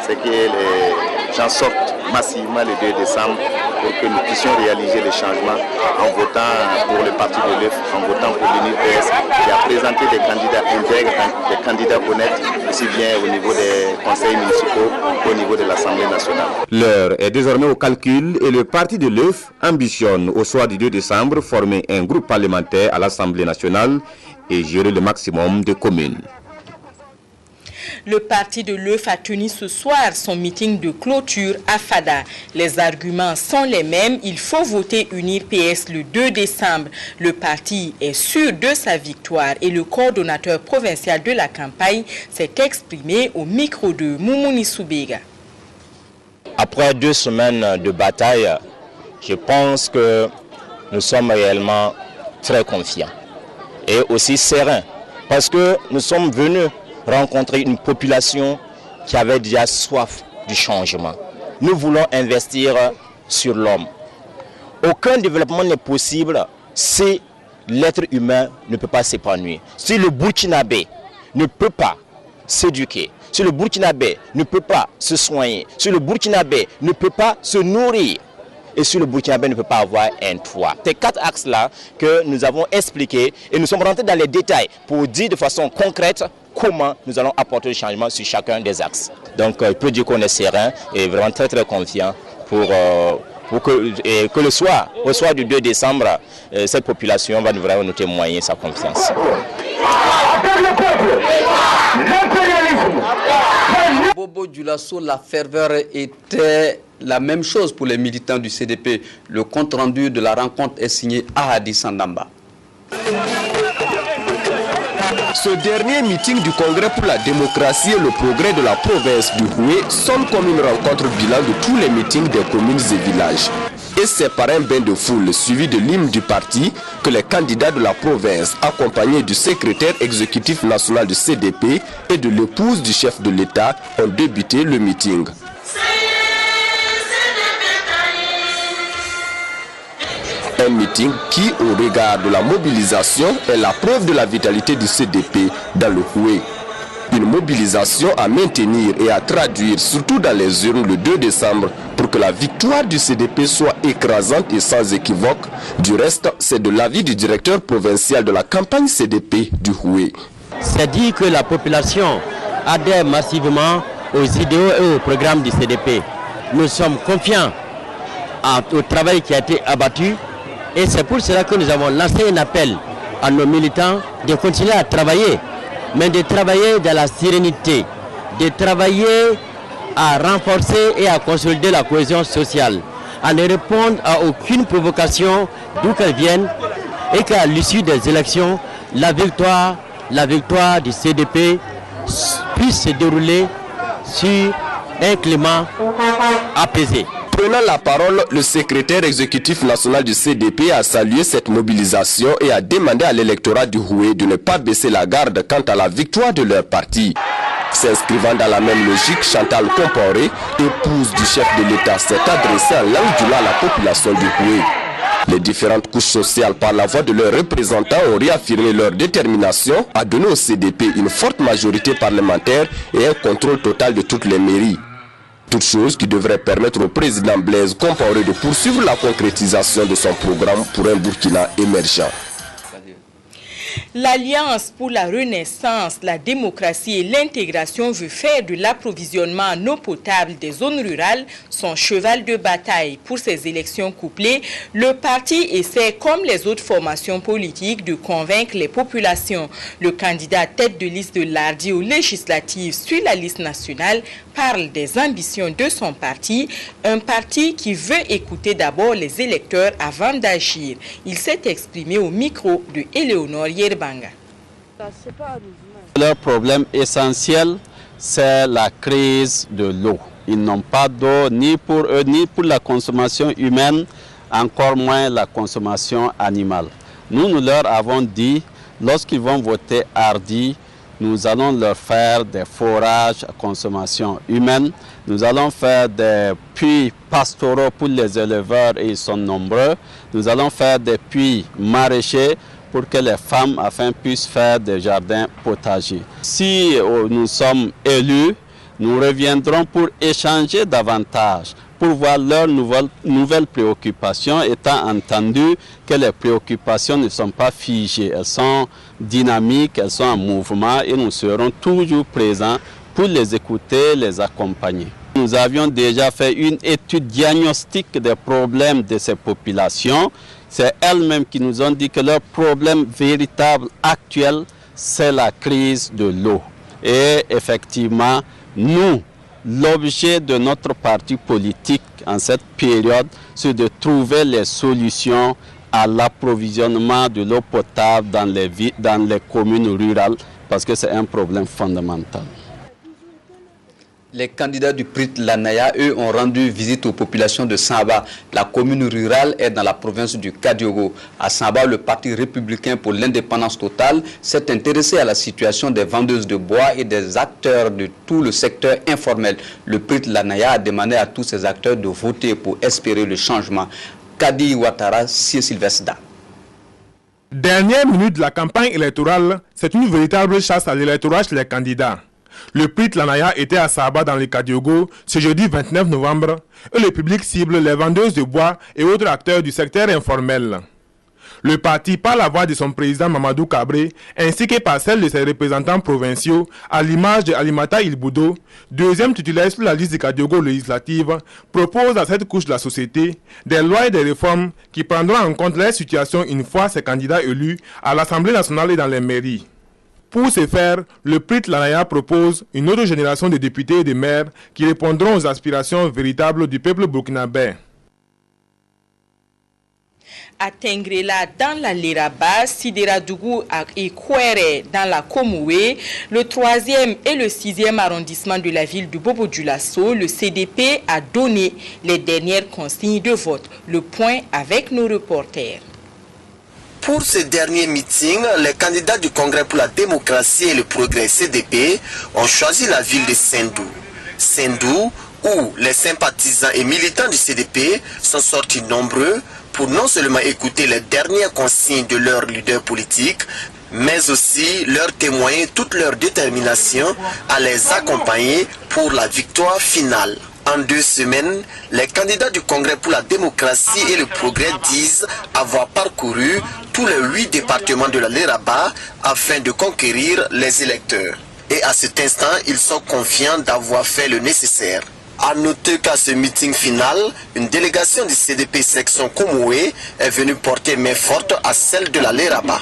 Speaker 10: C'est que les gens sortent massivement le 2 décembre pour que nous puissions réaliser les changements en votant pour le parti de l'œuf, en votant pour l'UNIPS qui a présenté des candidats intègres, des candidats honnêtes, aussi bien au niveau des conseils municipaux qu'au niveau de l'Assemblée nationale.
Speaker 17: L'heure est désormais au calcul et le parti de l'œuf ambitionne au soir du 2 décembre former un groupe parlementaire à l'Assemblée nationale et gérer le maximum de communes.
Speaker 2: Le parti de l'œuf a tenu ce soir son meeting de clôture à Fada. Les arguments sont les mêmes. Il faut voter UNIPS le 2 décembre. Le parti est sûr de sa victoire et le coordonnateur provincial de la campagne s'est exprimé au micro de Moumouni Soubega.
Speaker 11: Après 2 semaines de bataille, je pense que nous sommes réellement très confiants et aussi sereins parce que nous sommes venus rencontrer une population qui avait déjà soif du changement. Nous voulons investir sur l'homme. Aucun développement n'est possible si l'être humain ne peut pas s'épanouir. Si le Burkinabé ne peut pas s'éduquer, si le Burkinabé ne peut pas se soigner, si le Burkinabé ne peut pas se nourrir, et si le Burkinabé ne peut pas avoir un toit. Ces 4 axes-là que nous avons expliqués et nous sommes rentrés dans les détails pour dire de façon concrète comment nous allons apporter le changement sur chacun des axes. Donc je peux dire qu'on est serein et vraiment très confiant pour que le soir, au soir du 2 décembre, cette population va vraiment nous témoigner sa confiance.
Speaker 1: Bobo Dioulasso, la ferveur était la même chose pour les militants du CDP. Le compte-rendu de la rencontre est signé à Addis Ndamba.
Speaker 12: Ce dernier meeting du Congrès pour la démocratie et le progrès de la province du Houé sonne comme une rencontre bilan de tous les meetings des communes et villages. Et c'est par un bain de foule suivi de l'hymne du parti que les candidats de la province, accompagnés du secrétaire exécutif national du CDP et de l'épouse du chef de l'État, ont débuté le meeting. Un meeting qui, au regard de la mobilisation, est la preuve de la vitalité du CDP dans le Houé. Une mobilisation à maintenir et à traduire, surtout dans les urnes le 2 décembre, pour que la victoire du CDP soit écrasante et sans équivoque. Du reste, c'est de l'avis du directeur provincial de la campagne CDP du Houé.
Speaker 13: C'est dit que la population adhère massivement aux idéaux et aux programmes du CDP. Nous sommes confiants au travail qui a été abattu et c'est pour cela que nous avons lancé un appel à nos militants de continuer à travailler, mais de travailler dans la sérénité, de travailler à renforcer et à consolider la cohésion sociale, à ne répondre à aucune provocation d'où qu'elle vienne et qu'à l'issue des élections, la victoire du CDP puisse se dérouler sur un climat apaisé.
Speaker 12: Prenant la parole, le secrétaire exécutif national du CDP a salué cette mobilisation et a demandé à l'électorat du Houé de ne pas baisser la garde quant à la victoire de leur parti. S'inscrivant dans la même logique, Chantal Comporé, épouse du chef de l'État, s'est adressée en langue djoula à la population du Houé. Les différentes couches sociales, par la voix de leurs représentants, ont réaffirmé leur détermination à donner au CDP une forte majorité parlementaire et un contrôle total de toutes les mairies. Toute chose qui devrait permettre au président Blaise Compaoré de poursuivre la concrétisation de son programme pour un Burkina émergent.
Speaker 2: L'Alliance pour la Renaissance, la démocratie et l'intégration veut faire de l'approvisionnement en eau potable des zones rurales son cheval de bataille. Pour ces élections couplées, le parti essaie, comme les autres formations politiques, de convaincre les populations. Le candidat tête de liste de l'ARDI aux législatives sur la liste nationale parle des ambitions de son parti, un parti qui veut écouter d'abord les électeurs avant d'agir. Il s'est exprimé au micro de Éléonore Yerbanga.
Speaker 25: Leur problème essentiel, c'est la crise de l'eau. Ils n'ont pas d'eau ni pour eux, ni pour la consommation humaine, encore moins la consommation animale. Nous leur avons dit, lorsqu'ils vont voter ARDI, nous allons leur faire des forages à consommation humaine. Nous allons faire des puits pastoraux pour les éleveurs et ils sont nombreux. Nous allons faire des puits maraîchers pour que les femmes puissent faire des jardins potagers. Si nous sommes élus, nous reviendrons pour échanger davantage, pour voir leurs nouvelles préoccupations, étant entendu que les préoccupations ne sont pas figées, elles sont dynamiques, elles sont en mouvement et nous serons toujours présents pour les écouter, les accompagner. Nous avions déjà fait une étude diagnostique des problèmes de ces populations. C'est elles-mêmes qui nous ont dit que leur problème véritable actuel, c'est la crise de l'eau. Et effectivement, nous, l'objet de notre parti politique en cette période, c'est de trouver les solutions à l'approvisionnement de l'eau potable dans les communes rurales, parce que c'est un problème fondamental.
Speaker 1: Les candidats du PRIT Lanaya, eux, ont rendu visite aux populations de Samba. La commune rurale est dans la province du Kadiogo. À Samba, le Parti républicain pour l'indépendance totale s'est intéressé à la situation des vendeuses de bois et des acteurs de tout le secteur informel. Le PRIT Lanaya a demandé à tous ces acteurs de voter pour espérer le changement. Kadi Ouattara, Sylvestre.
Speaker 3: Dernière minute de la campagne électorale, c'est une véritable chasse à l'électorat chez les candidats. Le PRIT Lanaya était à Saba dans le Kadiogo ce jeudi 29 novembre et le public cible les vendeuses de bois et autres acteurs du secteur informel. Le parti, par la voix de son président Mamadou Kabré, ainsi que par celle de ses représentants provinciaux, à l'image de Alimata Ilboudo, deuxième titulaire sur la liste du Kadiogo législative, propose à cette couche de la société des lois et des réformes qui prendront en compte les situations une fois ces candidats élus à l'Assemblée nationale et dans les mairies. Pour ce faire, le PRIT Lanaya propose une autre génération de députés et de maires qui répondront aux aspirations véritables du peuple burkinabé.
Speaker 2: À Tengrela, dans la Liraba, Sideradougou et Kouere, dans la Komoué, le 3e et le 6e arrondissement de la ville du Bobo-Dioulasso, le CDP a donné les dernières consignes de vote. Le point avec nos reporters.
Speaker 14: Pour ce dernier meeting, les candidats du Congrès pour la démocratie et le progrès CDP ont choisi la ville de Sendou. Sendou, où les sympathisants et militants du CDP sont sortis nombreux pour non seulement écouter les dernières consignes de leur leader politique, mais aussi leur témoigner toute leur détermination à les accompagner pour la victoire finale. En 2 semaines, les candidats du Congrès pour la démocratie et le progrès disent avoir parcouru tous les 8 départements de la Léraba afin de conquérir les électeurs. Et à cet instant, ils sont confiants d'avoir fait le nécessaire. À noter qu'à ce meeting final, une délégation du CDP section Komoué est venue porter main forte à celle de la Léraba.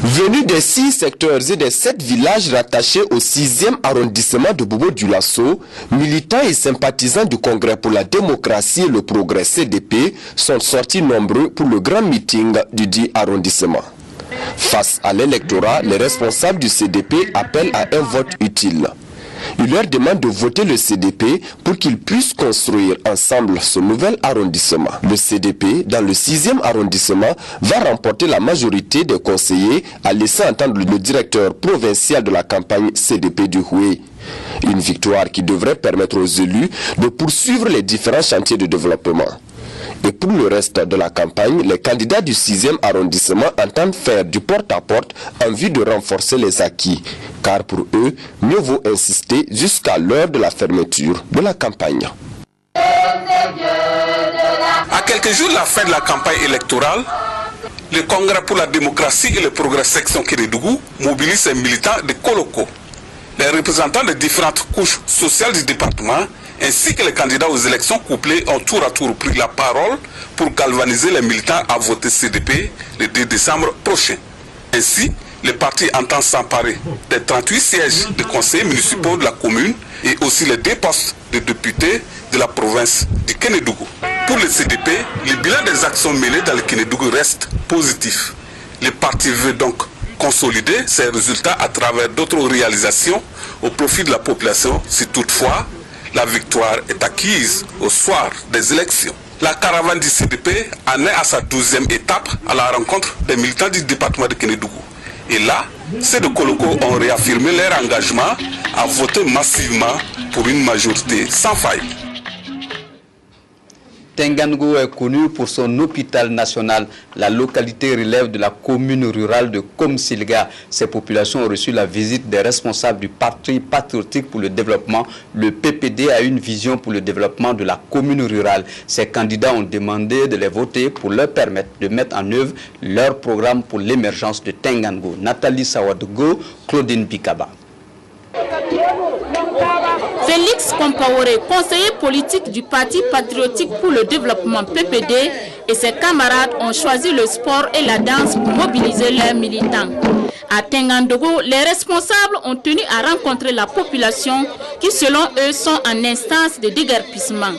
Speaker 12: Venus des 6 secteurs et des 7 villages rattachés au 6e arrondissement de Bobo-Dioulasso, militants et sympathisants du Congrès pour la démocratie et le progrès CDP sont sortis nombreux pour le grand meeting du dit arrondissement. Face à l'électorat, les responsables du CDP appellent à un vote utile. Ils leur demandent de voter le CDP pour qu'ils puissent construire ensemble ce nouvel arrondissement. Le CDP, dans le 6e arrondissement, va remporter la majorité des conseillers, a laissé entendre le directeur provincial de la campagne CDP du Houé. Une victoire qui devrait permettre aux élus de poursuivre les différents chantiers de développement. Et pour le reste de la campagne, les candidats du 6e arrondissement entendent faire du porte-à-porte en vue de renforcer les acquis. Car pour eux, mieux vaut insister jusqu'à l'heure de la fermeture de la campagne.
Speaker 15: À quelques jours de la fin de la campagne électorale, le Congrès pour la démocratie et le progrès section Kérédougou mobilise ses militants de Koloko. Les représentants des différentes couches sociales du département ainsi que les candidats aux élections couplées ont tour à tour pris la parole pour galvaniser les militants à voter CDP le 2 décembre prochain. Ainsi, le parti entend s'emparer des 38 sièges de conseillers municipaux de la commune et aussi les 2 postes de députés de la province du Kénédougou. Pour le CDP, le bilan des actions menées dans le Kénédougou reste positif. Le parti veut donc consolider ses résultats à travers d'autres réalisations au profit de la population si toutefois la victoire est acquise au soir des élections. La caravane du CDP en est à sa 12e étape à la rencontre des militants du département de Kénédougou. Et là, ces deux Koloko ont réaffirmé leur engagement à voter massivement pour une majorité sans faille.
Speaker 1: Tengango est connu pour son hôpital national. La localité relève de la commune rurale de Komsilga. Ces populations ont reçu la visite des responsables du Parti patriotique pour le développement. Le PPD a une vision pour le développement de la commune rurale. Ces candidats ont demandé de les voter pour leur permettre de mettre en œuvre leur programme pour l'émergence de Tengango. Nathalie Sawadogo, Claudine Bikaba.
Speaker 6: Félix Compaoré, conseiller politique du Parti patriotique pour le développement PPD, et ses camarades ont choisi le sport et la danse pour mobiliser leurs militants. À Tengandogo, les responsables ont tenu à rencontrer la population qui, selon eux, sont en instance de déguerpissement.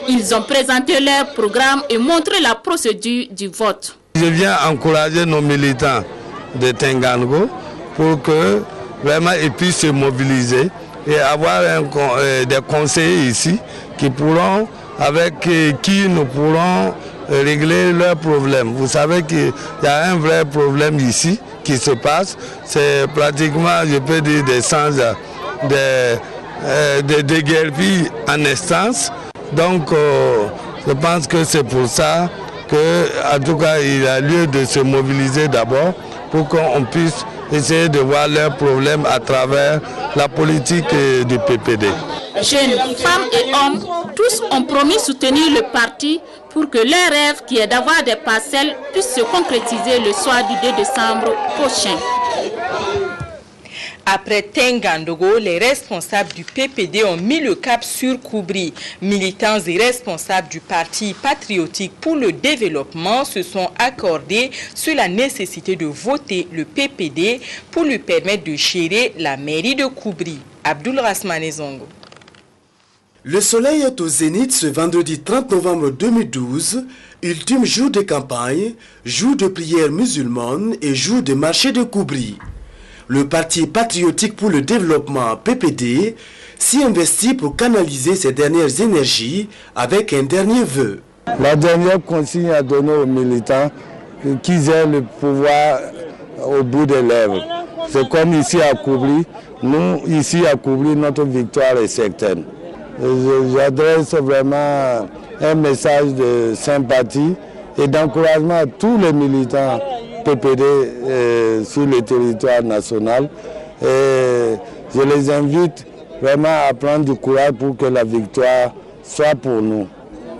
Speaker 6: Ils ont présenté leur programme et montré la procédure du vote.
Speaker 16: Je viens encourager nos militants de Tengandogo pour que vraiment ils puissent se mobiliser et avoir des conseillers ici qui pourront, avec qui nous pourrons régler leurs problèmes. Vous savez qu'il y a un vrai problème ici qui se passe. C'est pratiquement, je peux dire, des sens de déguerpis en instance. Donc, je pense que c'est pour ça qu'en tout cas, il y a lieu de se mobiliser d'abord pour qu'on puisse essayer de voir leurs problèmes à travers la politique du PPD.
Speaker 6: Jeunes, femmes et hommes, tous ont promis soutenir le parti pour que leur rêve, qui est d'avoir des parcelles, puisse se concrétiser le soir du 2 décembre prochain.
Speaker 2: Après Tengandogo, les responsables du PPD ont mis le cap sur Koubri. Militants et responsables du Parti patriotique pour le développement se sont accordés sur la nécessité de voter le PPD pour lui permettre de gérer la mairie de Koubri. Abdul Rasmane Zongo.
Speaker 18: Le soleil est au zénith ce vendredi 30 novembre 2012, ultime jour de campagne, jour de prière musulmane et jour de marché de Koubri. Le Parti patriotique pour le développement PPD s'y investit pour canaliser ses dernières énergies avec un dernier vœu.
Speaker 16: La dernière consigne à donner aux militants qu'ils aient le pouvoir au bout des lèvres. C'est comme ici à Koubri. Nous, ici à Koubri, notre victoire est certaine. J'adresse vraiment un message de sympathie et d'encouragement à tous les militants PPD sur le territoire national. Et je les invite vraiment à prendre du courage pour que la victoire soit pour nous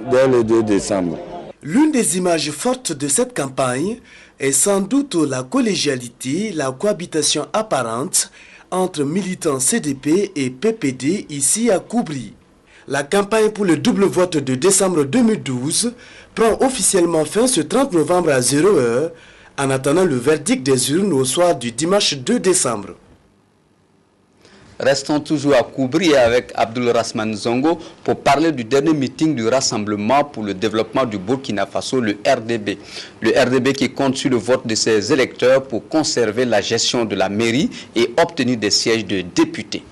Speaker 16: dès le 2 décembre.
Speaker 18: L'une des images fortes de cette campagne est sans doute la collégialité, la cohabitation apparente entre militants CDP et PPD ici à Koubri. La campagne pour le double vote de décembre 2012 prend officiellement fin ce 30 novembre à 0h, en attendant le verdict des urnes au soir du dimanche 2 décembre.
Speaker 1: Restons toujours à Koubri avec Abdul Rasman Zongo pour parler du dernier meeting du Rassemblement pour le développement du Burkina Faso, le RDB. Le RDB qui compte sur le vote de ses électeurs pour conserver la gestion de la mairie et obtenir des sièges de députés.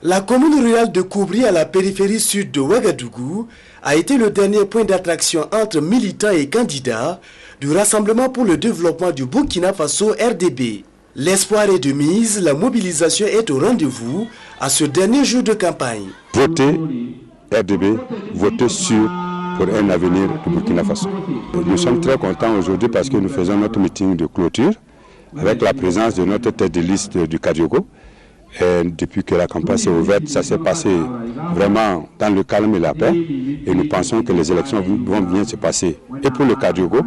Speaker 18: La commune rurale de Koubri, à la périphérie sud de Ouagadougou, a été le dernier point d'attraction entre militants et candidats du Rassemblement pour le développement du Burkina Faso RDB. L'espoir est de mise, la mobilisation est au rendez-vous à ce dernier jour de campagne.
Speaker 20: Votez RDB, votez sûr pour un avenir du Burkina Faso. Nous sommes très contents aujourd'hui parce que nous faisons notre meeting de clôture avec la présence de notre tête de liste du Kadiogo. Et depuis que la campagne s'est ouverte, ça s'est passé vraiment dans le calme et la paix. Et nous pensons que les élections vont bien se passer. Et pour le Kadiogo,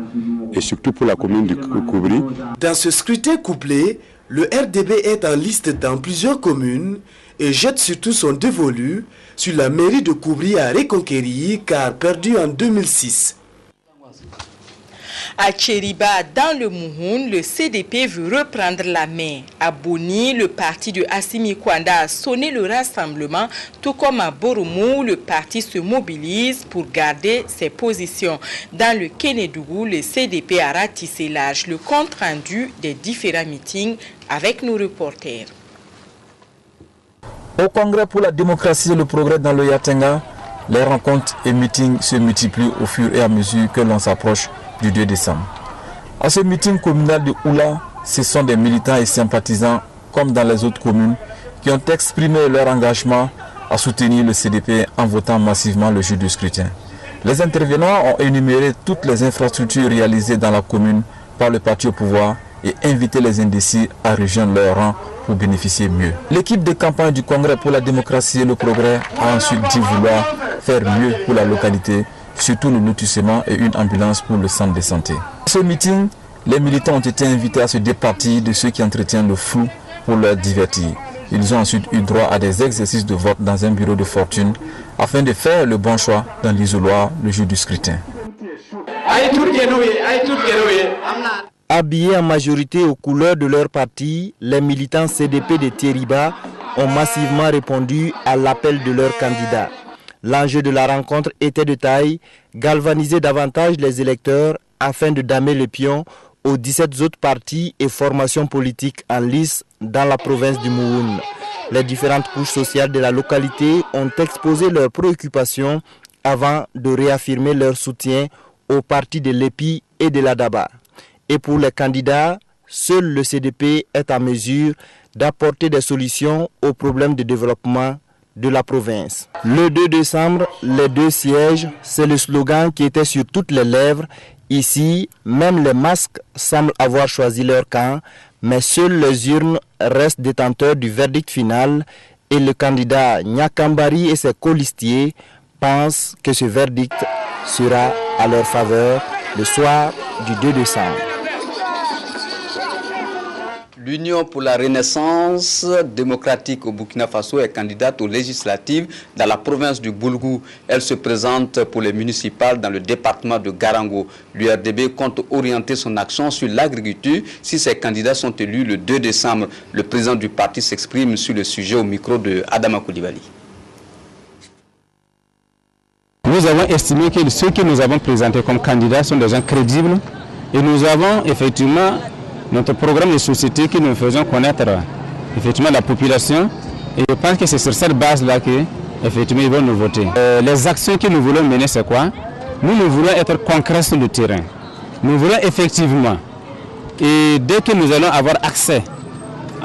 Speaker 20: et surtout pour la commune de Koubri.
Speaker 18: Dans ce scrutin couplé, le RDB est en liste dans plusieurs communes et jette surtout son dévolu sur la mairie de Koubri à reconquérir car perdue en 2006.
Speaker 2: À Tchériba, dans le Mouhoun, le CDP veut reprendre la main. À Boni, le parti de Assimi Kwanda a sonné le rassemblement, tout comme à Boromou, le parti se mobilise pour garder ses positions. Dans le Kénédougou, le CDP a ratissé large. Le compte rendu des différents meetings avec nos reporters.
Speaker 21: Au Congrès pour la démocratie et le progrès dans le Yatenga,
Speaker 5: les rencontres et meetings se multiplient au fur et à mesure que l'on s'approche du 2 décembre. À ce meeting communal de Oula, ce sont des militants et sympathisants, comme dans les autres communes, qui ont exprimé leur engagement à soutenir le CDP en votant massivement le jour du scrutin. Les intervenants ont énuméré toutes les infrastructures réalisées dans la commune par le parti au pouvoir et invité les indécis à rejoindre leur rang pour bénéficier mieux. L'équipe de campagne du Congrès pour la démocratie et le progrès a ensuite dit vouloir faire mieux pour la localité, surtout le lotissement et une ambulance pour le centre de santé. À ce meeting, les militants ont été invités à se départir de ceux qui entretiennent le flou pour leur divertir. Ils ont ensuite eu droit à des exercices de vote dans un bureau de fortune afin de faire le bon choix dans l'isoloir le jour du scrutin.
Speaker 4: Habillés en majorité aux couleurs de leur parti, les militants CDP de Tériba ont massivement répondu à l'appel de leur candidat. L'enjeu de la rencontre était de taille, galvaniser davantage les électeurs afin de damer le pion aux 17 autres partis et formations politiques en lice dans la province du Mouhoun. Les différentes couches sociales de la localité ont exposé leurs préoccupations avant de réaffirmer leur soutien aux partis de l'EPI et de l'ADABA. Et pour les candidats, seul le CDP est en mesure d'apporter des solutions aux problèmes de développement de la province. Le 2 décembre, les 2 sièges, c'est le slogan qui était sur toutes les lèvres. Ici, même les masques semblent avoir choisi leur camp, mais seules les urnes restent détenteurs du verdict final et le candidat Nyakambari et ses colistiers pensent que ce verdict sera à leur faveur le soir du 2 décembre.
Speaker 1: L'Union pour la Renaissance démocratique au Burkina Faso est candidate aux législatives dans la province du Boulgou. Elle se présente pour les municipales dans le département de Garango. L'URDB compte orienter son action sur l'agriculture si ses candidats sont élus le 2 décembre. Le président du parti s'exprime sur le sujet au micro de Adama Koulibaly.
Speaker 19: Nous avons estimé que ceux que nous avons présentés comme candidats sont des gens crédibles et nous avons effectivement notre programme de société que nous faisons connaître effectivement la population et je pense que c'est sur cette base-là qu'effectivement ils vont nous voter. Les actions que nous voulons mener, c'est quoi? Nous voulons être concrets sur le terrain. Nous voulons effectivement, et dès que nous allons avoir accès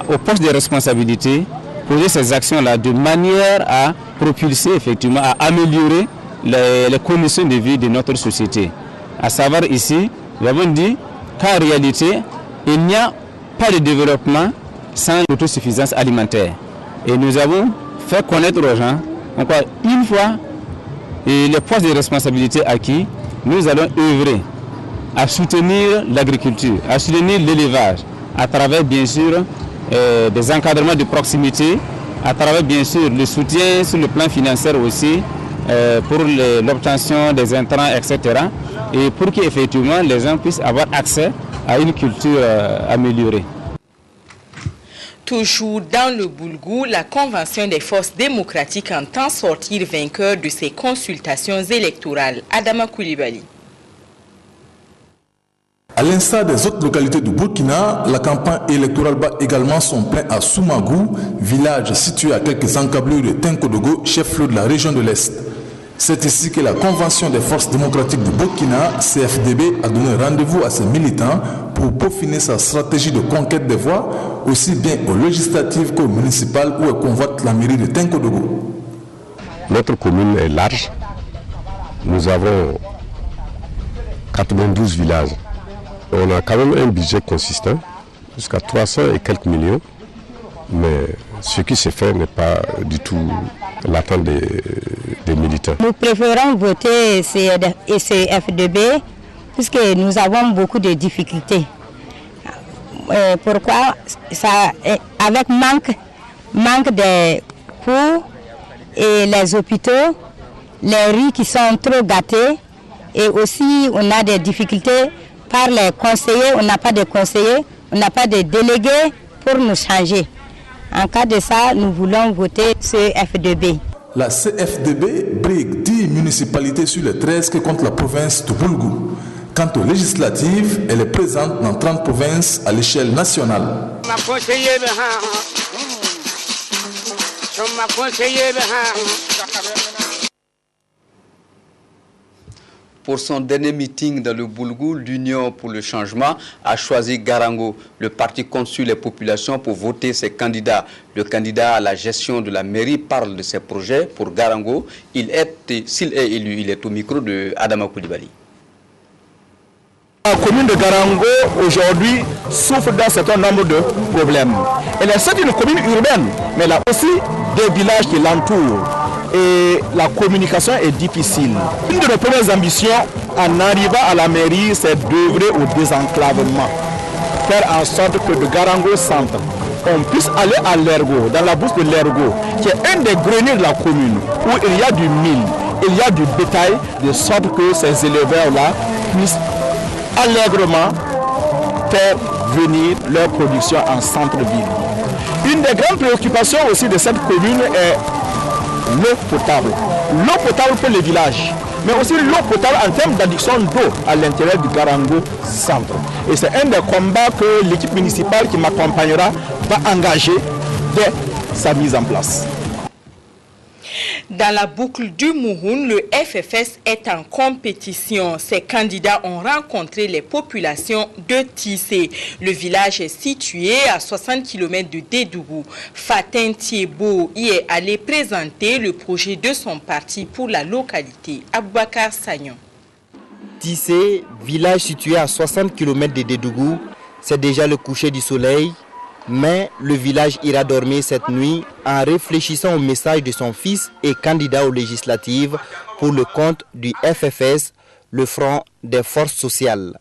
Speaker 19: aux postes de responsabilité, poser ces actions-là de manière à propulser effectivement, à améliorer les conditions de vie de notre société. À savoir ici, nous avons dit qu'en réalité, il n'y a pas de développement sans l'autosuffisance alimentaire. Et nous avons fait connaître aux gens, encore une fois, les postes de responsabilité acquis, nous allons œuvrer à soutenir l'agriculture, à soutenir l'élevage, à travers bien sûr des encadrements de proximité, à travers bien sûr le soutien sur le plan financier aussi, pour l'obtention des intrants, etc. Et pour qu'effectivement les gens puissent avoir accès à une culture améliorée.
Speaker 2: Toujours dans le Boulgou, la Convention des forces démocratiques entend sortir vainqueur de ces consultations électorales. Adama Koulibaly.
Speaker 21: À l'instar des autres localités du Burkina, la campagne électorale bat également son plein à Soumagou, village situé à quelques encablures de Tenkodogo, chef-lieu de la région de l'Est. C'est ici que la Convention des forces démocratiques du Burkina, CFDB, a donné rendez-vous à ses militants pour peaufiner sa stratégie de conquête des voix, aussi bien aux législatives qu'aux municipales où elle convoite la mairie de Tenkodogo.
Speaker 20: Notre commune est large. Nous avons 92 villages. On a quand même un budget consistant, jusqu'à 300 et quelques millions, mais ce qui se fait n'est pas du tout l'attente des militants.
Speaker 22: Nous préférons voter CFDB puisque nous avons beaucoup de difficultés. Pourquoi? Avec manque de cours et les hôpitaux, les rues qui sont trop gâtées et aussi on a des difficultés par les conseillers, on n'a pas de conseillers, on n'a pas de délégués pour nous changer. En cas de ça, nous voulons voter CFDB.
Speaker 21: La CFDB brigue 10 municipalités sur les 13 que compte la province de Boulgou. Quant aux législatives, elle est présente dans 30 provinces à l'échelle nationale.
Speaker 1: Pour son dernier meeting dans le Boulgou, l'Union pour le changement a choisi Garango. Le parti compte sur les populations pour voter ses candidats. Le candidat à la gestion de la mairie parle de ses projets pour Garango. S'il est élu, il est au micro de Adama Koulibaly.
Speaker 7: La commune de Garango aujourd'hui souffre d'un certain nombre de problèmes. Elle est une commune urbaine, mais elle a aussi des villages qui l'entourent. Et la communication est difficile. Une de nos premières ambitions en arrivant à la mairie, c'est d'œuvrer au désenclavement. Faire en sorte que de Garango Centre, on puisse aller à l'Ergo, dans la bourse de l'Ergo, qui est un des greniers de la commune, où il y a du mil, il y a du bétail, de sorte que ces éleveurs-là puissent allègrement faire venir leur production en centre-ville. Une des grandes préoccupations aussi de cette commune est l'eau potable. L'eau potable pour les villages, mais aussi l'eau potable en termes d'adduction d'eau à l'intérieur du Garango Centre. Et c'est un des combats que l'équipe municipale qui m'accompagnera va engager dès sa mise en place.
Speaker 2: Dans la boucle du Mouhoun, le FFS est en compétition. Ses candidats ont rencontré les populations de Tissé. Le village est situé à 60 km de Dédougou. Fatin Thiebo y est allé présenter le projet de son parti pour la localité. Aboubakar Sagnon.
Speaker 4: Tissé, village situé à 60 km de Dédougou, c'est déjà le coucher du soleil. Mais le village ira dormir cette nuit en réfléchissant au message de son fils et candidat aux législatives pour le compte du FFS, le Front des Forces Sociales.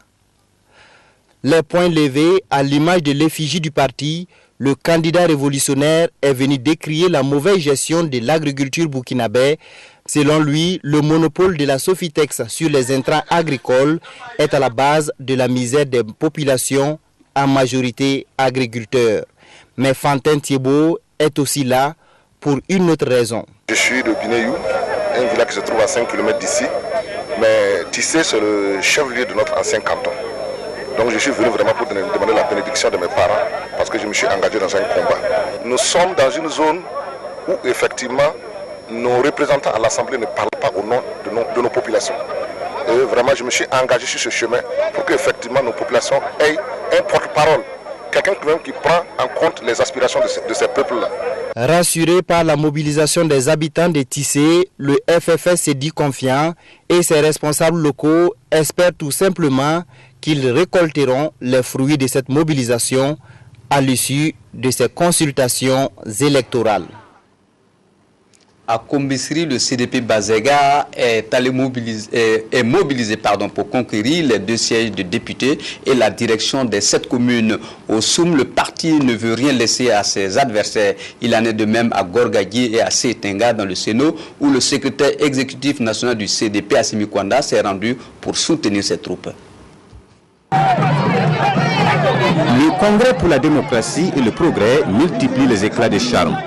Speaker 4: Les poings levés à l'image de l'effigie du parti, le candidat révolutionnaire est venu décrier la mauvaise gestion de l'agriculture burkinabé. Selon lui, le monopole de la Sofitex sur les intrants agricoles est à la base de la misère des populations, en majorité agriculteurs. Mais Fantin Thiebo est aussi là pour une autre raison.
Speaker 8: Je suis de Binéyou, un village qui se trouve à 5 km d'ici, mais Tissé c'est le chef-lieu de notre ancien canton. Donc je suis venu vraiment pour demander la bénédiction de mes parents parce que je me suis engagé dans un combat. Nous sommes dans une zone où effectivement nos représentants à l'Assemblée ne parlent pas au nom de nos populations. Et vraiment je me suis engagé sur ce chemin pour que effectivement nos populations aient un porte-parole, quelqu'un qui prend en compte les aspirations de ces peuples-là.
Speaker 4: Rassuré par la mobilisation des habitants de Tissé, le FFS s'est dit confiant et ses responsables locaux espèrent tout simplement qu'ils récolteront les fruits de cette mobilisation à l'issue de ces consultations électorales.
Speaker 1: À Kombisri, le CDP Bazega est mobilisé pour conquérir les 2 sièges de députés et la direction des 7 communes. Au Soum, le parti ne veut rien laisser à ses adversaires. Il en est de même à Gorgadi et à Setenga dans le Sénat, où le secrétaire exécutif national du CDP, Assimi Kwanda, s'est rendu pour soutenir ses troupes.
Speaker 17: Le Congrès pour la démocratie et le progrès multiplie les éclats de charme.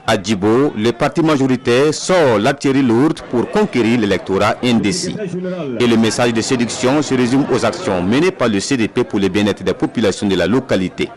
Speaker 17: À Djibo, le parti majoritaire sort l'artillerie lourde pour conquérir l'électorat indécis. Et le message de séduction se résume aux actions menées par le CDP pour le bien-être des populations de la localité.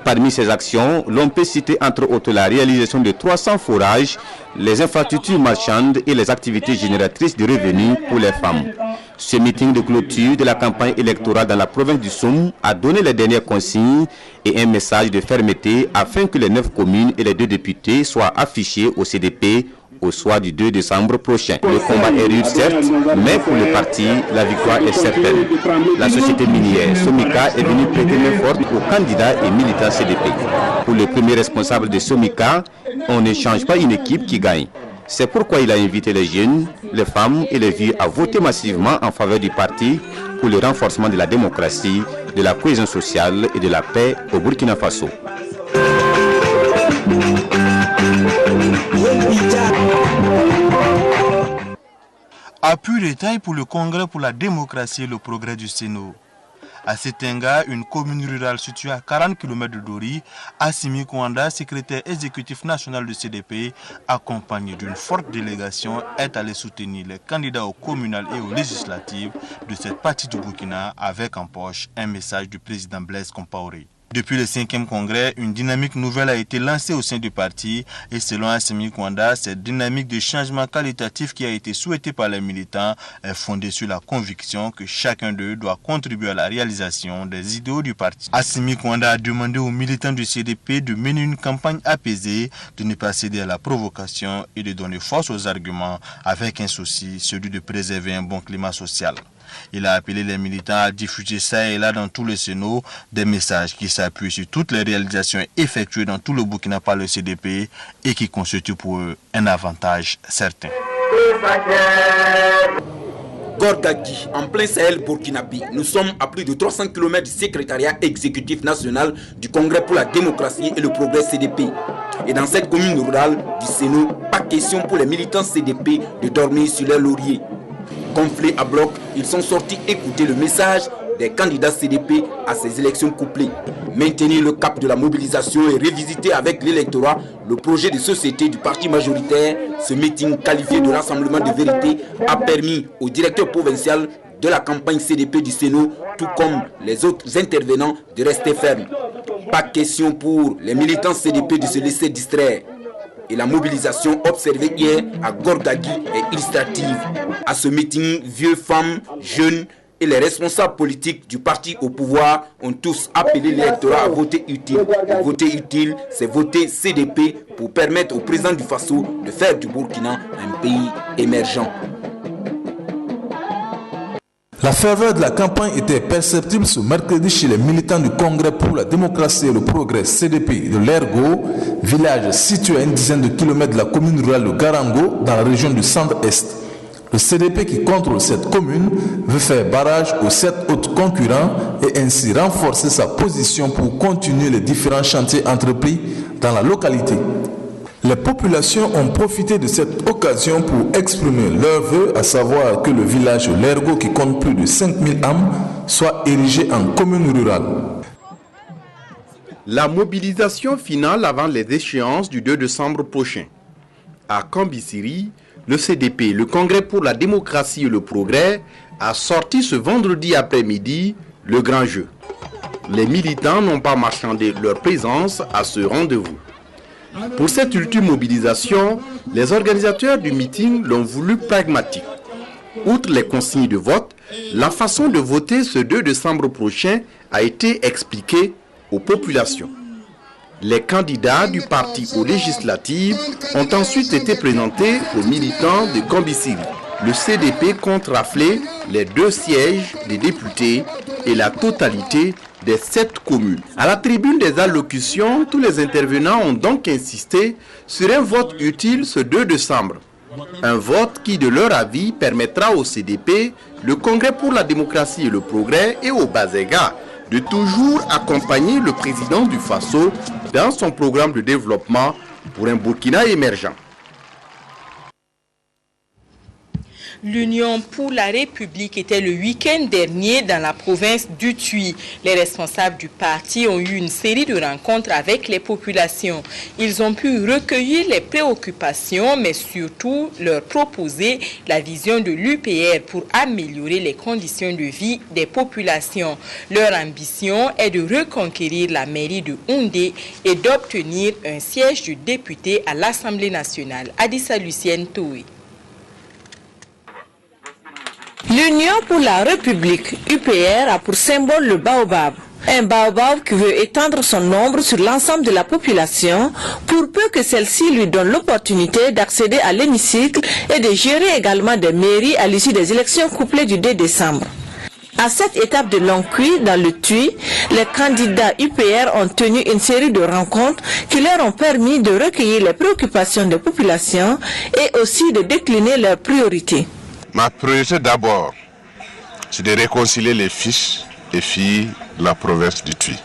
Speaker 17: Parmi ces actions, l'on peut citer entre autres la réalisation de 300 forages, les infrastructures marchandes et les activités génératrices de revenus pour les femmes. Ce meeting de clôture de la campagne électorale dans la province du Soum a donné les dernières consignes et un message de fermeté afin que les 9 communes et les 2 députés soient affichés au CDP au soir du 2 décembre prochain. Le combat est rude certes, mais pour le parti, la victoire est certaine. La société minière Somika est venue prêter main forte aux candidats et militants CDP. Pour le premier responsable de Somika, on ne change pas une équipe qui gagne. C'est pourquoi il a invité les jeunes, les femmes et les vieux à voter massivement en faveur du parti pour le renforcement de la démocratie, de la cohésion sociale et de la paix au Burkina Faso.
Speaker 9: Appui détail pour le Congrès pour la démocratie et le progrès du Sénat. À Setenga, une commune rurale située à 40 km de Dori, Assimi Kwanda, secrétaire exécutif national du CDP, accompagné d'une forte délégation, est allé soutenir les candidats aux communales et aux législatives de cette partie du Burkina avec en poche un message du président Blaise Compaoré. Depuis le 5e congrès, une dynamique nouvelle a été lancée au sein du parti et selon Assimi Kwanda, cette dynamique de changement qualitatif qui a été souhaitée par les militants est fondée sur la conviction que chacun d'eux doit contribuer à la réalisation des idéaux du parti. Assimi Kwanda a demandé aux militants du CDP de mener une campagne apaisée, de ne pas céder à la provocation et de donner force aux arguments avec un souci, celui de préserver un bon climat social. Il a appelé les militants à diffuser ça et là dans tout le Sénat des messages qui s'appuient sur toutes les réalisations effectuées dans tout le Burkina par le CDP et qui constituent pour eux un avantage certain.
Speaker 10: Gorgagui, en plein Sahel burkinabé, nous sommes à plus de 300 km du secrétariat exécutif national du Congrès pour la démocratie et le progrès CDP. Et dans cette commune rurale du Sénat, pas question pour les militants CDP de dormir sur leurs lauriers. Gonflés à bloc, ils sont sortis écouter le message des candidats CDP à ces élections couplées. Maintenir le cap de la mobilisation et revisiter avec l'électorat le projet de société du parti majoritaire, ce meeting qualifié de rassemblement de vérité a permis au directeur provincial de la campagne CDP du Sénat, tout comme les autres intervenants, de rester fermes. Pas question pour les militants CDP de se laisser distraire. Et la mobilisation observée hier à Gorgagui est illustrative. À ce meeting, vieux, femmes, jeunes et les responsables politiques du parti au pouvoir ont tous appelé l'électorat à voter utile. Et voter utile, c'est voter CDP pour permettre au président du Faso de faire du Burkina un pays émergent.
Speaker 21: La ferveur de la campagne était perceptible ce mercredi chez les militants du Congrès pour la démocratie et le progrès CDP de l'Ergo, village situé à une dizaine de kilomètres de la commune rurale de Garango dans la région du centre-est. Le CDP qui contrôle cette commune veut faire barrage aux 7 autres concurrents et ainsi renforcer sa position pour continuer les différents chantiers entrepris dans la localité. Les populations ont profité de cette occasion pour exprimer leur vœu, à savoir que le village Lergo, qui compte plus de 5000 âmes, soit érigé en commune rurale.
Speaker 11: La mobilisation finale avant les échéances du 2 décembre prochain. À Kambisiri, le CDP, le Congrès pour la démocratie et le progrès, a sorti ce vendredi après-midi le grand jeu. Les militants n'ont pas marchandé leur présence à ce rendez-vous. Pour cette ultime mobilisation, les organisateurs du meeting l'ont voulu pragmatique. Outre les consignes de vote, la façon de voter ce 2 décembre prochain a été expliquée aux populations. Les candidats du parti aux législatives ont ensuite été présentés aux militants de Kambisiri. Le CDP compte rafler les 2 sièges des députés et la totalité des 7 communes. À la tribune des allocutions, tous les intervenants ont donc insisté sur un vote utile ce 2 décembre. Un vote qui, de leur avis, permettra au CDP, le Congrès pour la démocratie et le progrès et au Bazega de toujours accompagner le président du Faso dans son programme de développement pour un Burkina émergent.
Speaker 2: L'Union pour la République était le week-end dernier dans la province du Tuy. Les responsables du parti ont eu une série de rencontres avec les populations. Ils ont pu recueillir les préoccupations, mais surtout leur proposer la vision de l'UPR pour améliorer les conditions de vie des populations. Leur ambition est de reconquérir la mairie de Houndé et d'obtenir un siège de député à l'Assemblée nationale. Adissa Lucienne Toué.
Speaker 13: L'Union pour la République, UPR, a pour symbole le baobab. Un baobab qui veut étendre son nombre sur l'ensemble de la population pour peu que celle-ci lui donne l'opportunité d'accéder à l'hémicycle et de gérer également des mairies à l'issue des élections couplées du 2 décembre. À cette étape de l'encuit dans le Tuy, les candidats UPR ont tenu une série de rencontres qui leur ont permis de recueillir les préoccupations des populations et aussi de décliner leurs priorités.
Speaker 23: Ma priorité d'abord, c'est de réconcilier les fils et filles de la province du Tuy.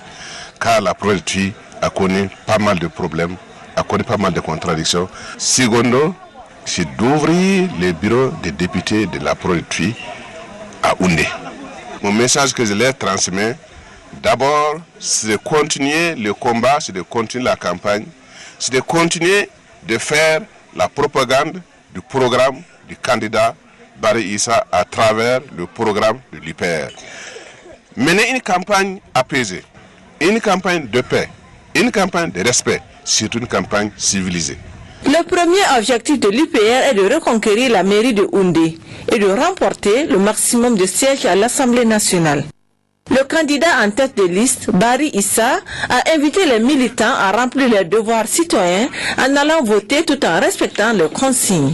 Speaker 23: Car la province du Tuy a connu pas mal de problèmes, a connu pas mal de contradictions. Secondo, c'est d'ouvrir les bureaux des députés de la province du Tuy à Houndé. Mon message que je leur transmets, d'abord, c'est de continuer le combat, c'est de continuer la campagne, c'est de continuer de faire la propagande du programme du candidat Barry Issa à travers le programme de l'UPR. Mener une campagne apaisée, une campagne de paix, une campagne de respect, surtout une campagne civilisée.
Speaker 13: Le premier objectif de l'UPR est de reconquérir la mairie de Houndé et de remporter le maximum de sièges à l'Assemblée nationale. Le candidat en tête de liste, Barry Issa, a invité les militants à remplir leurs devoirs citoyens en allant voter tout en respectant leurs consignes.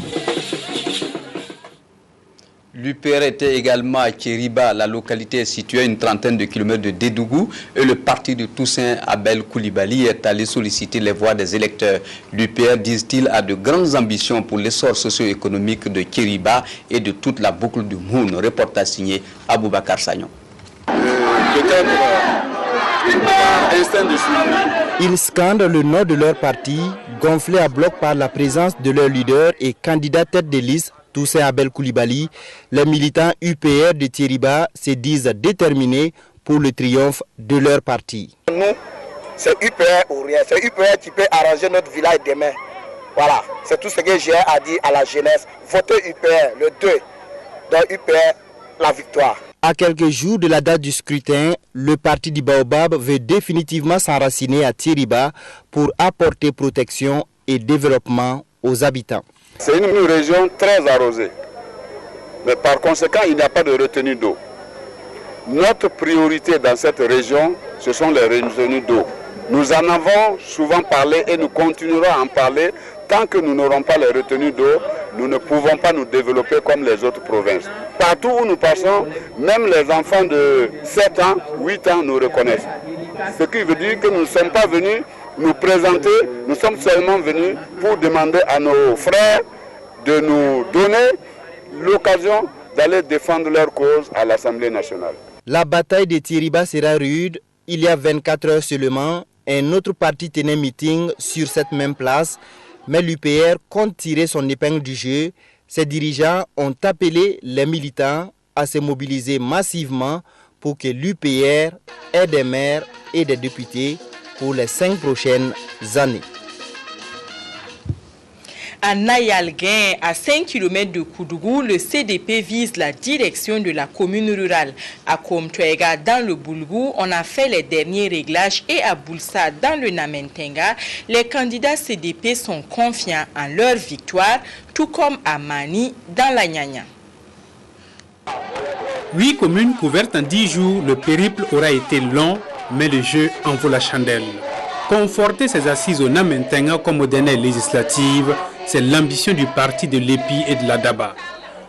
Speaker 1: L'UPR était également à Kériba, la localité est située à une trentaine de kilomètres de Dédougou et le parti de Toussaint Abel Koulibaly est allé solliciter les voix des électeurs. L'UPR, disent-ils, a de grandes ambitions pour l'essor socio-économique de Kériba et de toute la boucle du Moun. Reportage signé Aboubakar Sagnon.
Speaker 4: Ils scandent le nom de leur parti, gonflé à bloc par la présence de leur leader et candidat tête de liste, Toussaint Abel Koulibaly. Les militants UPR de Kériba se disent déterminés pour le triomphe de leur parti.
Speaker 3: Nous, c'est UPR ou rien. C'est UPR qui peut arranger notre village demain. Voilà, c'est tout ce que j'ai à dire à la jeunesse. Votez UPR, le 2. Donc UPR, la victoire.
Speaker 4: À quelques jours de la date du scrutin, le parti du Baobab veut définitivement s'enraciner à Kériba pour apporter protection et développement aux habitants.
Speaker 12: C'est une région très arrosée, mais par conséquent, il n'y a pas de retenue d'eau. Notre priorité dans cette région, ce sont les retenues d'eau. Nous en avons souvent parlé et nous continuerons à en parler. Tant que nous n'aurons pas les retenues d'eau, nous ne pouvons pas nous développer comme les autres provinces. Partout où nous passons, même les enfants de 7 ans, 8 ans nous reconnaissent. Ce qui veut dire que nous ne sommes pas venus nous présenter, nous sommes seulement venus pour demander à nos frères de nous donner l'occasion d'aller défendre leur cause à l'Assemblée nationale.
Speaker 4: La bataille de Kériba sera rude. Il y a 24 heures seulement, un autre parti tenait meeting sur cette même place, mais l'UPR compte tirer son épingle du jeu. Ses dirigeants ont appelé les militants à se mobiliser massivement pour que l'UPR ait des maires et des députés pour les 5 prochaines années.
Speaker 2: À Nayalguin, à 5 km de Koudougou, le CDP vise la direction de la commune rurale. À Komtouega, dans le Boulgou, on a fait les derniers réglages et à Boulsa, dans le Namentenga, les candidats CDP sont confiants en leur victoire, tout comme à Mani, dans la Nyanya.
Speaker 14: 8 communes couvertes en 10 jours, le périple aura été long, mais le jeu en vaut la chandelle. Conforter ses assises au Namentenga comme aux dernières législatives, c'est l'ambition du parti de l'EPI et de la DABA.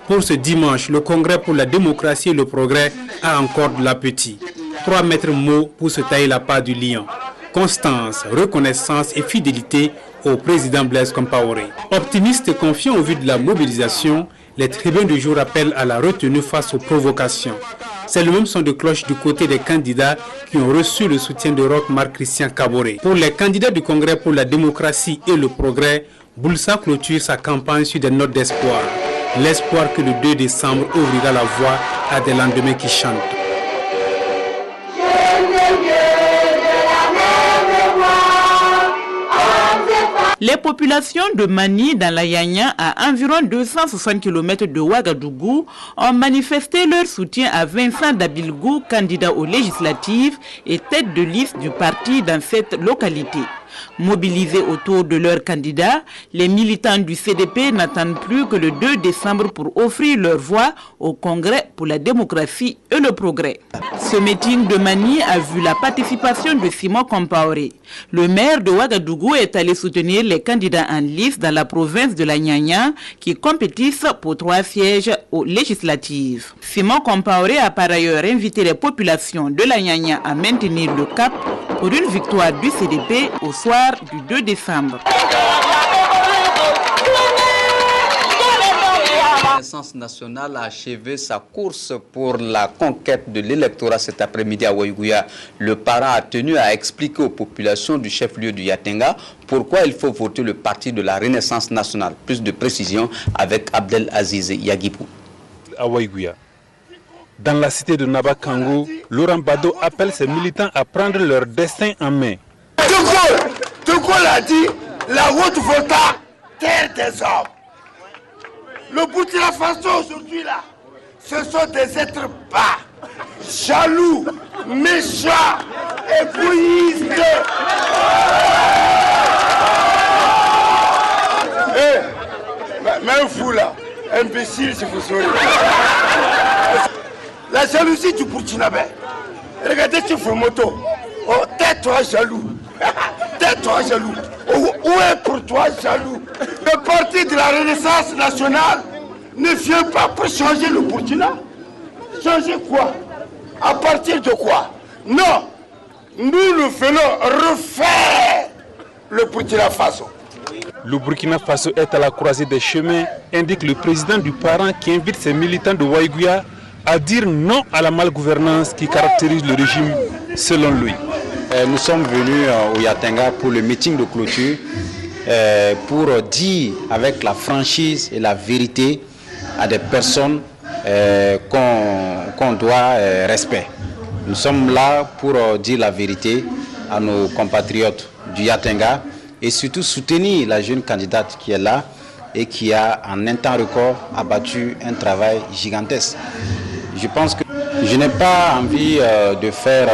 Speaker 14: Pour ce dimanche, le Congrès pour la démocratie et le progrès a encore de l'appétit. 3 maîtres mots pour se tailler la part du lion. Constance, reconnaissance et fidélité au président Blaise Compaoré. Optimiste et confiant au vu de la mobilisation, les tribunes du jour appellent à la retenue face aux provocations. C'est le même son de cloche du côté des candidats qui ont reçu le soutien de Roch Marc-Christian Kaboré. Pour les candidats du Congrès pour la démocratie et le progrès, Boulsa clôture sa campagne sur des notes d'espoir. L'espoir que le 2 décembre ouvrira la voie à des lendemains qui chantent.
Speaker 24: Les populations de Mani dans la Yanya, à environ 260 km de Ouagadougou, ont manifesté leur soutien à Vincent Dabilgou, candidat aux législatives et tête de liste du parti dans cette localité. Mobilisés autour de leur candidat, les militants du CDP n'attendent plus que le 2 décembre pour offrir leur voix au Congrès pour la démocratie et le progrès. Ce meeting de Mani a vu la participation de Simon Compaoré. Le maire de Ouagadougou est allé soutenir les candidats en liste dans la province de la Nyanya qui compétissent pour 3 sièges aux législatives. Simon Compaoré a par ailleurs invité les populations de la Nyanya à maintenir le cap pour une victoire du CDP au soir du 2 décembre.
Speaker 1: La Renaissance nationale a achevé sa course pour la conquête de l'électorat cet après-midi à Waïgouya. Le parent a tenu à expliquer aux populations du chef-lieu du Yatenga pourquoi il faut voter le parti de la Renaissance nationale. Plus de précisions avec Abdelaziz Yagipou.
Speaker 25: À Waïgouya, dans la cité de Nabakango, Laurent Bado appelle ses militants à prendre leur destin en main.
Speaker 26: De Gaulle a dit, la route vota, terre des hommes. Le Burkina Faso aujourd'hui là, ce sont des êtres bas, jaloux, méchants égoïste. Même vous là, imbécile si vous soyez. La jalousie du Burkinabé. Regardez tu fais moto. Oh, tais-toi jaloux. Tais-toi jaloux. Où est pour toi jaloux? Le parti de la Renaissance nationale ne vient pas pour changer le Burkina. Changer quoi? À partir de quoi? Non. Nous voulons refaire le Burkina Faso.
Speaker 25: Le Burkina Faso est à la croisée des chemins, indique le président du parent qui invite ses militants de Waïgouya à dire non à la malgouvernance qui caractérise le régime, selon lui.
Speaker 5: Nous sommes venus au Yatenga pour le meeting de clôture pour dire avec la franchise et la vérité à des personnes qu'on doit respect. Nous sommes là pour dire la vérité à nos compatriotes du Yatenga et surtout soutenir la jeune candidate qui est là et qui a en un temps record abattu un travail gigantesque. Je pense que je n'ai pas envie de faire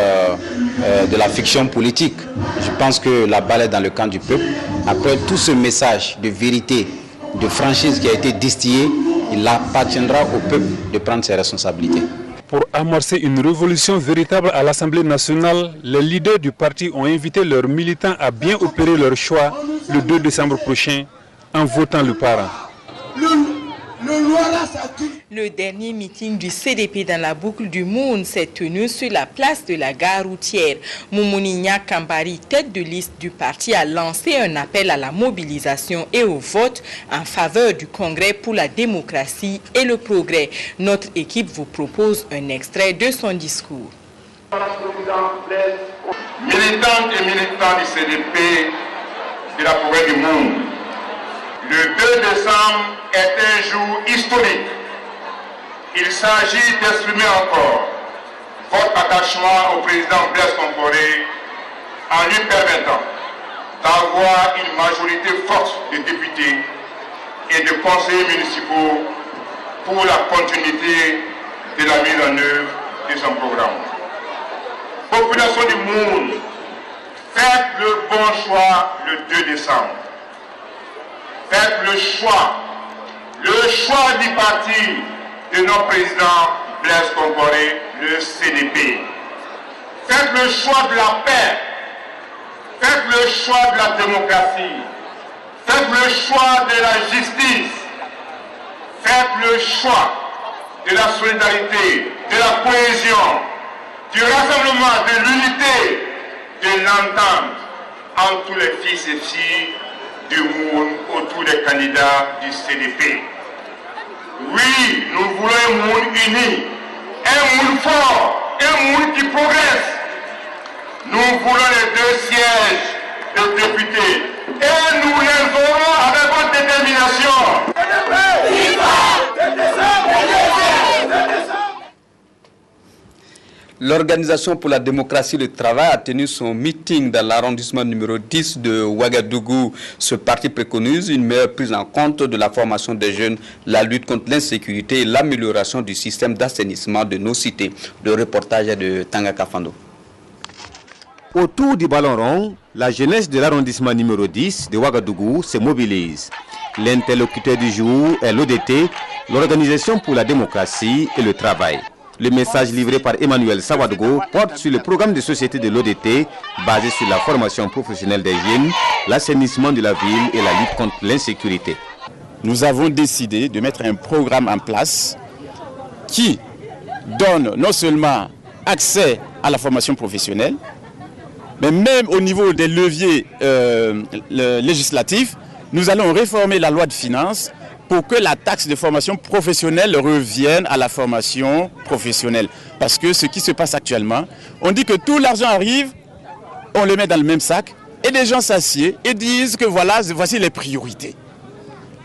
Speaker 5: de la fiction politique. Je pense que la balle est dans le camp du peuple. Après tout ce message de vérité, de franchise qui a été distillé, il appartiendra au peuple de prendre ses responsabilités.
Speaker 25: Pour amorcer une révolution véritable à l'Assemblée nationale, les leaders du parti ont invité leurs militants à bien opérer leur choix le 2 décembre prochain en votant le parent.
Speaker 2: Le dernier meeting du CDP dans la boucle du Moun s'est tenu sur la place de la gare routière. Moumouni Kambari, tête de liste du parti, a lancé un appel à la mobilisation et au vote en faveur du Congrès pour la démocratie et le progrès. Notre équipe vous propose un extrait de son discours.
Speaker 6: Militantes et militants du CDP de la Progrès du Moun, le 2 décembre est un jour historique. Il s'agit d'exprimer encore votre attachement au président Blaise Compaoré en lui permettant d'avoir une majorité forte de députés et de conseillers municipaux pour la continuité de la mise en œuvre de son programme. Population du monde, faites le bon choix le 2 décembre. Faites le choix du parti de notre président Blaise Compaoré, le CDP. Faites le choix de la paix. Faites le choix de la démocratie. Faites le choix de la justice. Faites le choix de la solidarité, de la cohésion, du rassemblement, de l'unité, de l'entente entre tous les fils et filles du monde autour des candidats du CDP. Oui, nous voulons un monde uni, un monde fort, un monde qui progresse. Nous voulons les 2 sièges de députés et nous les aurons avec votre détermination.
Speaker 1: L'Organisation pour la démocratie et le travail a tenu son meeting dans l'arrondissement numéro 10 de Ouagadougou. Ce parti préconise une meilleure prise en compte de la formation des jeunes, la lutte contre l'insécurité et l'amélioration du système d'assainissement de nos cités. Le reportage est de Tangaka Fando.
Speaker 17: Autour du ballon rond, la jeunesse de l'arrondissement numéro 10 de Ouagadougou se mobilise. L'interlocuteur du jour est l'ODT, l'Organisation pour la démocratie et le travail. Le message livré par Emmanuel Sawadogo porte sur le programme de société de l'ODT basé sur la formation professionnelle des jeunes, l'assainissement de la ville et la lutte contre l'insécurité.
Speaker 7: Nous avons décidé de mettre un programme en place qui donne non seulement accès à la formation professionnelle, mais même au niveau des leviers législatifs, nous allons réformer la loi de finances pour que la taxe de formation professionnelle revienne à la formation professionnelle. Parce que ce qui se passe actuellement, on dit que tout l'argent arrive, on le met dans le même sac, et des gens s'assiedent et disent que voilà, voici les priorités.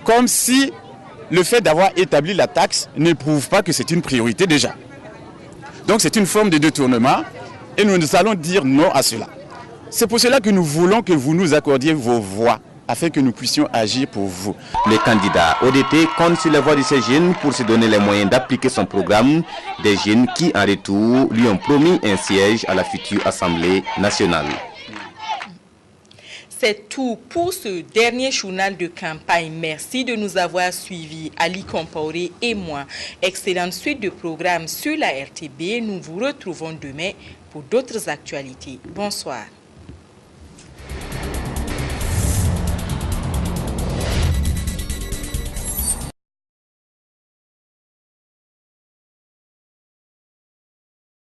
Speaker 7: Comme si le fait d'avoir établi la taxe ne prouve pas que c'est une priorité déjà. Donc c'est une forme de détournement, et nous allons dire non à cela. C'est pour cela que nous voulons que vous nous accordiez vos voix
Speaker 17: afin que nous puissions agir pour vous. Le candidat ODT compte sur la voix de ces jeunes pour se donner les moyens d'appliquer son programme, des jeunes qui en retour lui ont promis un siège à la future Assemblée nationale.
Speaker 2: C'est tout pour ce dernier journal de campagne. Merci de nous avoir suivis, Ali Compaoré et moi. Excellente suite de programmes sur la RTB. Nous vous retrouvons demain pour d'autres actualités. Bonsoir.